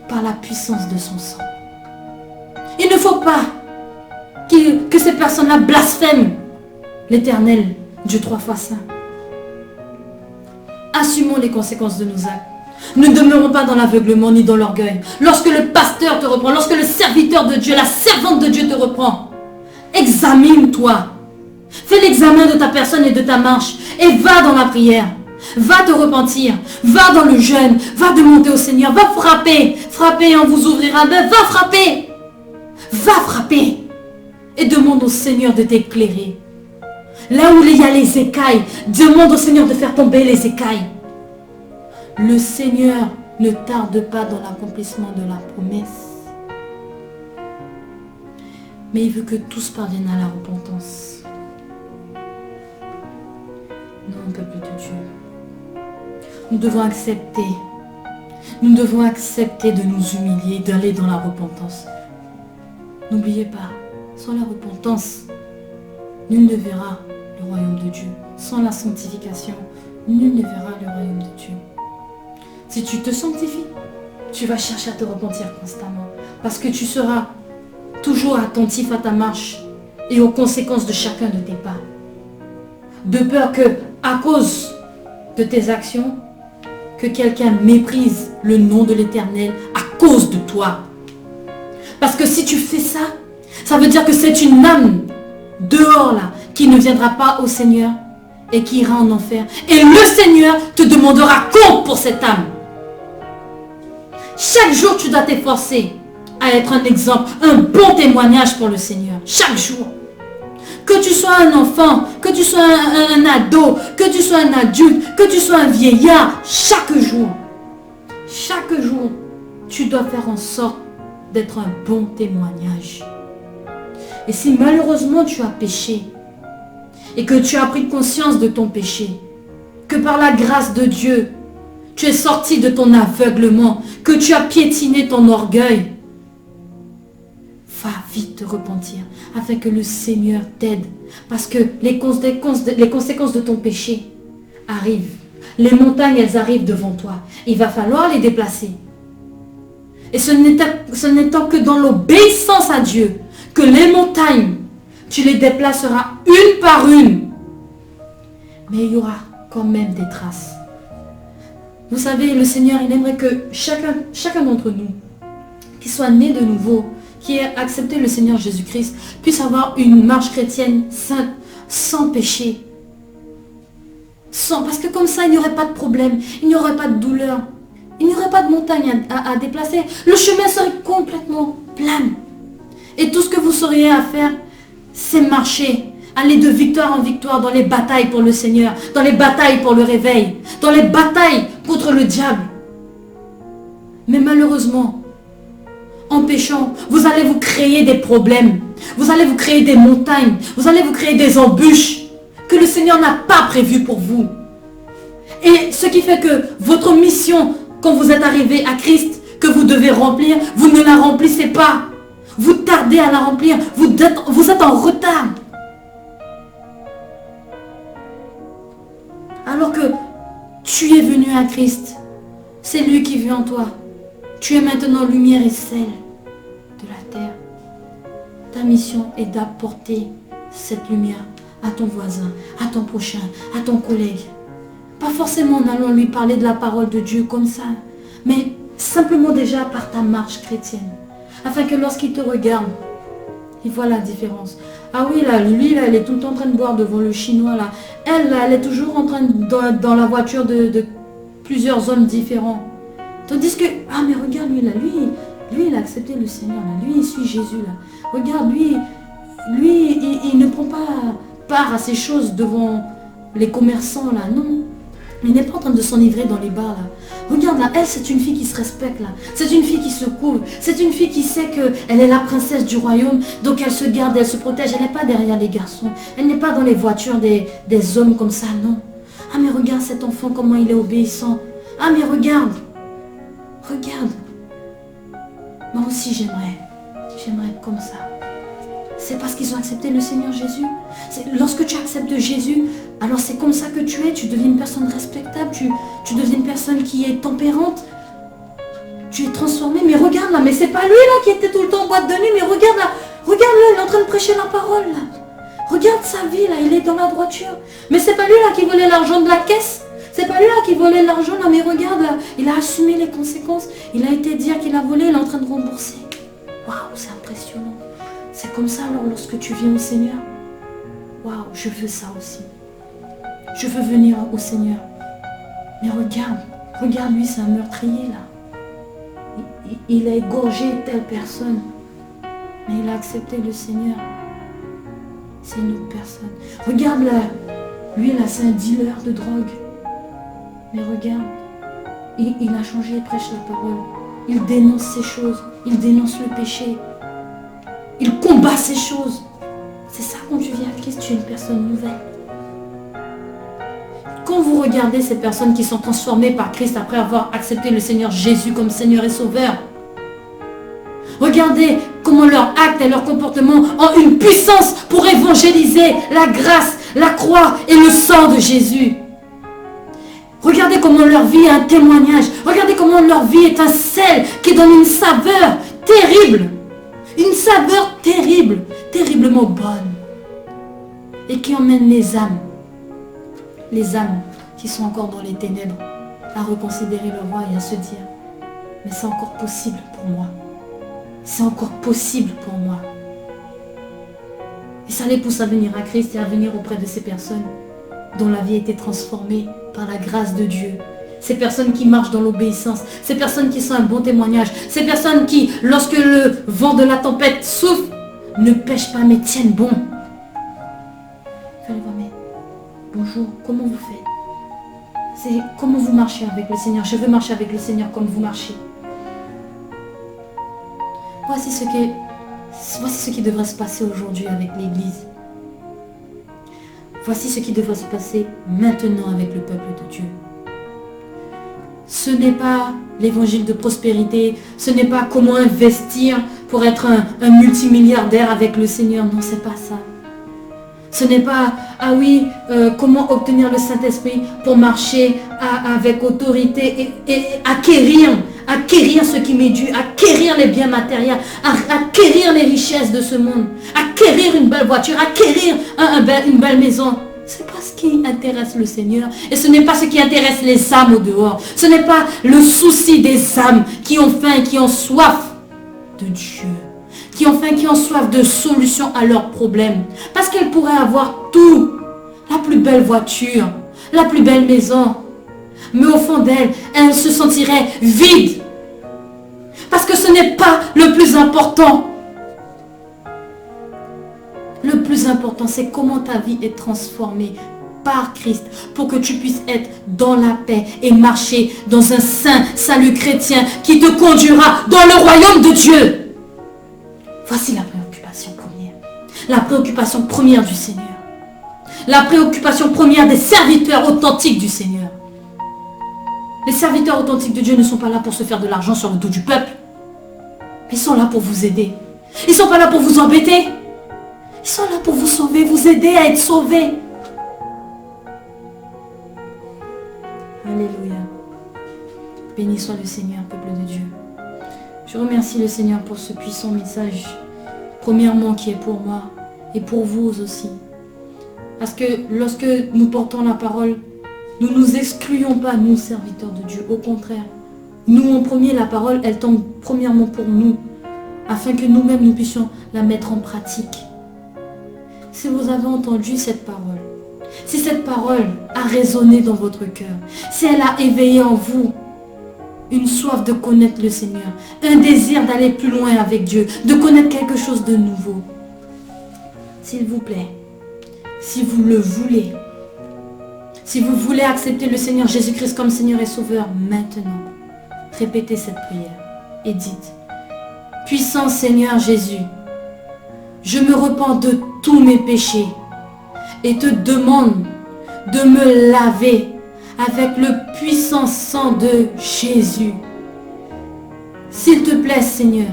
par la puissance de son sang. Il ne faut pas que ces personnes-là blasphèment l'Éternel, Dieu 3 fois saint. Assumons les conséquences de nos actes. Ne demeurons pas dans l'aveuglement ni dans l'orgueil. Lorsque le pasteur te reprend, lorsque le serviteur de Dieu, la servante de Dieu te reprend, examine-toi. Fais l'examen de ta personne et de ta marche et va dans la prière. Va te repentir, va dans le jeûne, va demander au Seigneur, va frapper. Frapper et on vous ouvrira, mais va frapper. Va frapper et demande au Seigneur de t'éclairer. Là où il y a les écailles, demande au Seigneur de faire tomber les écailles. Le Seigneur ne tarde pas dans l'accomplissement de la promesse. Mais il veut que tous parviennent à la repentance. Non, peuple de Dieu. Nous devons accepter. Nous devons accepter de nous humilier, d'aller dans la repentance. N'oubliez pas, sans la repentance, nul ne verra le royaume de Dieu. Sans la sanctification, nul ne verra le royaume de Dieu. Si tu te sanctifies, tu vas chercher à te repentir constamment. Parce que tu seras toujours attentif à ta marche et aux conséquences de chacun de tes pas. De peur que, à cause de tes actions, que quelqu'un méprise le nom de l'Éternel à cause de toi. Parce que si tu fais ça, ça veut dire que c'est une âme dehors là qui ne viendra pas au Seigneur et qui ira en enfer. Et le Seigneur te demandera compte pour cette âme. Chaque jour, tu dois t'efforcer à être un exemple, un bon témoignage pour le Seigneur. Chaque jour. Que tu sois un enfant, que tu sois un ado, que tu sois un adulte, que tu sois un vieillard, chaque jour, tu dois faire en sorte d'être un bon témoignage. Et si malheureusement tu as péché, et que tu as pris conscience de ton péché, que par la grâce de Dieu, tu es sorti de ton aveuglement, que tu as piétiné ton orgueil, va vite te repentir, afin que le Seigneur t'aide. Parce que les conséquences de ton péché arrivent. Les montagnes, elles arrivent devant toi. Il va falloir les déplacer. Et ce n'étant que dans l'obéissance à Dieu que les montagnes, tu les déplaceras une par une. Mais il y aura quand même des traces. Vous savez, le Seigneur, il aimerait que chacun d'entre nous, qui soit né de nouveau, qui ait accepté le Seigneur Jésus-Christ, puisse avoir une marche chrétienne sainte, sans péché. Parce que comme ça, il n'y aurait pas de problème, il n'y aurait pas de douleur, il n'y aurait pas de montagne à déplacer. Le chemin serait complètement plat. Et tout ce que vous auriez à faire, c'est marcher. Aller de victoire en victoire dans les batailles pour le Seigneur, dans les batailles pour le réveil, dans les batailles contre le diable. Mais malheureusement, en péchant, vous allez vous créer des problèmes. Vous allez vous créer des montagnes. Vous allez vous créer des embûches que le Seigneur n'a pas prévues pour vous. Et ce qui fait que votre mission, quand vous êtes arrivé à Christ, que vous devez remplir, vous ne la remplissez pas. Vous tardez à la remplir. Vous êtes en retard. Alors que tu es venu à Christ, c'est lui qui vit en toi. Tu es maintenant lumière et sel de la terre. Ta mission est d'apporter cette lumière à ton voisin, à ton prochain, à ton collègue. Pas forcément en allant lui parler de la parole de Dieu comme ça, mais simplement déjà par ta marche chrétienne. Afin que lorsqu'il te regarde, il voit la différence. Ah oui, là, lui, là, elle est tout le temps en train de boire devant le chinois, là. Elle, là, elle est toujours en train dans la voiture de plusieurs hommes différents. Tandis que, ah mais regarde lui, là, lui, il a accepté le Seigneur, là. Lui, il suit Jésus, là. Regarde, lui, il ne prend pas part à ces choses devant les commerçants, là, non. Il n'est pas en train de s'enivrer dans les bars, là. Regarde, là, elle, c'est une fille qui se respecte, là. C'est une fille qui se couvre. C'est une fille qui sait qu'elle est la princesse du royaume. Donc, elle se garde, elle se protège. Elle n'est pas derrière les garçons. Elle n'est pas dans les voitures des hommes comme ça, non. Ah, mais regarde cet enfant, comment il est obéissant. Ah, mais regarde. Regarde. Moi aussi, j'aimerais être comme ça. C'est parce qu'ils ont accepté le Seigneur Jésus. Lorsque tu acceptes Jésus, alors c'est comme ça que tu es. Tu deviens une personne respectable. Tu deviens une personne qui est tempérante. Tu es transformé. Mais regarde là, mais c'est pas lui là qui était tout le temps en boîte de nuit. Mais regarde là, il est en train de prêcher la parole là. Regarde sa vie là, il est dans la droiture. Mais c'est pas lui là qui volait l'argent de la caisse. C'est pas lui là qui volait l'argent là. Mais regarde là, il a assumé les conséquences. Il a été dire qu'il a volé, il est en train de rembourser. Waouh, c'est impressionnant. C'est comme ça alors lorsque tu viens au Seigneur. Waouh, je veux ça aussi. Je veux venir au Seigneur. Mais regarde lui, c'est un meurtrier là. Il a égorgé telle personne. Mais il a accepté le Seigneur. C'est une autre personne. Regarde là, lui là, c'est un dealer de drogue. Mais regarde, il a changé, il prêche la parole. Il dénonce ces choses. Il dénonce le péché. Il combat ces choses. C'est ça quand tu viens à Christ, tu es une personne nouvelle. Quand vous regardez ces personnes qui sont transformées par Christ après avoir accepté le Seigneur Jésus comme Seigneur et Sauveur, regardez comment leurs actes et leur comportement ont une puissance pour évangéliser la grâce, la croix et le sang de Jésus. Regardez comment leur vie est un témoignage. Regardez comment leur vie est un sel qui donne une saveur terrible. Une saveur terrible, terriblement bonne. Et qui emmène les âmes qui sont encore dans les ténèbres, à reconsidérer leur voie et à se dire, mais c'est encore possible pour moi. C'est encore possible pour moi. Et ça les pousse à venir à Christ et à venir auprès de ces personnes dont la vie a été transformée par la grâce de Dieu. Ces personnes qui marchent dans l'obéissance, ces personnes qui sont un bon témoignage, ces personnes qui, lorsque le vent de la tempête souffle, ne pêchent pas mais tiennent bon. Fallait voir, mais bonjour, comment vous faites? C'est comment vous marchez avec le Seigneur. Je veux marcher avec le Seigneur comme vous marchez. Voici ce qui devrait se passer aujourd'hui avec l'Église. Voici ce qui devrait se passer maintenant avec le peuple de Dieu. Ce n'est pas l'évangile de prospérité, ce n'est pas comment investir pour être un multimilliardaire avec le Seigneur. Non, c'est pas ça. Ce n'est pas, comment obtenir le Saint-Esprit pour marcher avec autorité et acquérir ce qui m'est dû, acquérir les biens matériels, acquérir les richesses de ce monde, acquérir une belle voiture, acquérir une belle maison. Ce n'est pas ce qui intéresse le Seigneur et ce n'est pas ce qui intéresse les âmes au dehors. Ce n'est pas le souci des âmes qui ont faim et qui ont soif de Dieu. Qui ont faim, qui ont soif de solutions à leurs problèmes. Parce qu'elles pourraient avoir tout. La plus belle voiture, la plus belle maison. Mais au fond d'elles, elles se sentiraient vides. Parce que ce n'est pas le plus important. Le plus important, c'est comment ta vie est transformée par Christ pour que tu puisses être dans la paix et marcher dans un saint salut chrétien qui te conduira dans le royaume de Dieu. Voici la préoccupation première. La préoccupation première du Seigneur. La préoccupation première des serviteurs authentiques du Seigneur. Les serviteurs authentiques de Dieu ne sont pas là pour se faire de l'argent sur le dos du peuple. Ils sont là pour vous aider. Ils ne sont pas là pour vous embêter. Ils sont là pour vous sauver, vous aider à être sauvés. Alléluia. Béni soit le Seigneur, peuple de Dieu. Je remercie le Seigneur pour ce puissant message, premièrement qui est pour moi et pour vous aussi. Parce que lorsque nous portons la parole, nous ne nous excluons pas, nous, serviteurs de Dieu. Au contraire, nous en premier, la parole, elle tombe premièrement pour nous, afin que nous-mêmes, nous puissions la mettre en pratique. si vous avez entendu cette parole, si cette parole a résonné dans votre cœur, si elle a éveillé en vous une soif de connaître le Seigneur, un désir d'aller plus loin avec Dieu, de connaître quelque chose de nouveau, s'il vous plaît, si vous le voulez, si vous voulez accepter le Seigneur Jésus-Christ comme Seigneur et Sauveur maintenant, répétez cette prière et dites: puissant Seigneur Jésus, je me repens de tous mes péchés et te demande de me laver avec le puissant sang de Jésus. S'il te plaît Seigneur,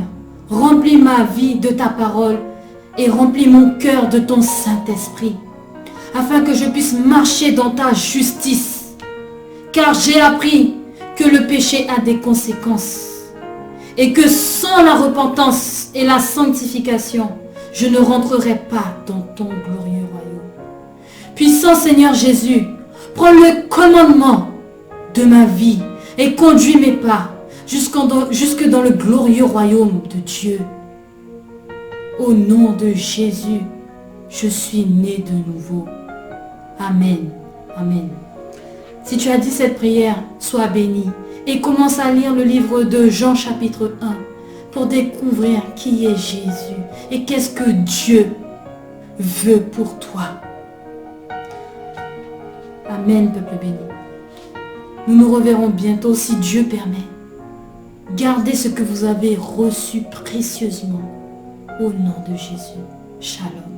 remplis ma vie de ta parole et remplis mon cœur de ton Saint-Esprit, afin que je puisse marcher dans ta justice. Car j'ai appris que le péché a des conséquences et que sans la repentance et la sanctification, je ne rentrerai pas dans ton glorieux royaume. Puissant Seigneur Jésus, prends le commandement de ma vie et conduis mes pas jusque dans le glorieux royaume de Dieu. Au nom de Jésus, je suis né de nouveau. Amen. Amen. Si tu as dit cette prière, sois béni et commence à lire le livre de Jean chapitre 1 pour découvrir qui est Jésus et qu'est-ce que Dieu veut pour toi. Amen, peuple béni. Nous nous reverrons bientôt si Dieu permet. Gardez ce que vous avez reçu précieusement au nom de Jésus. Shalom.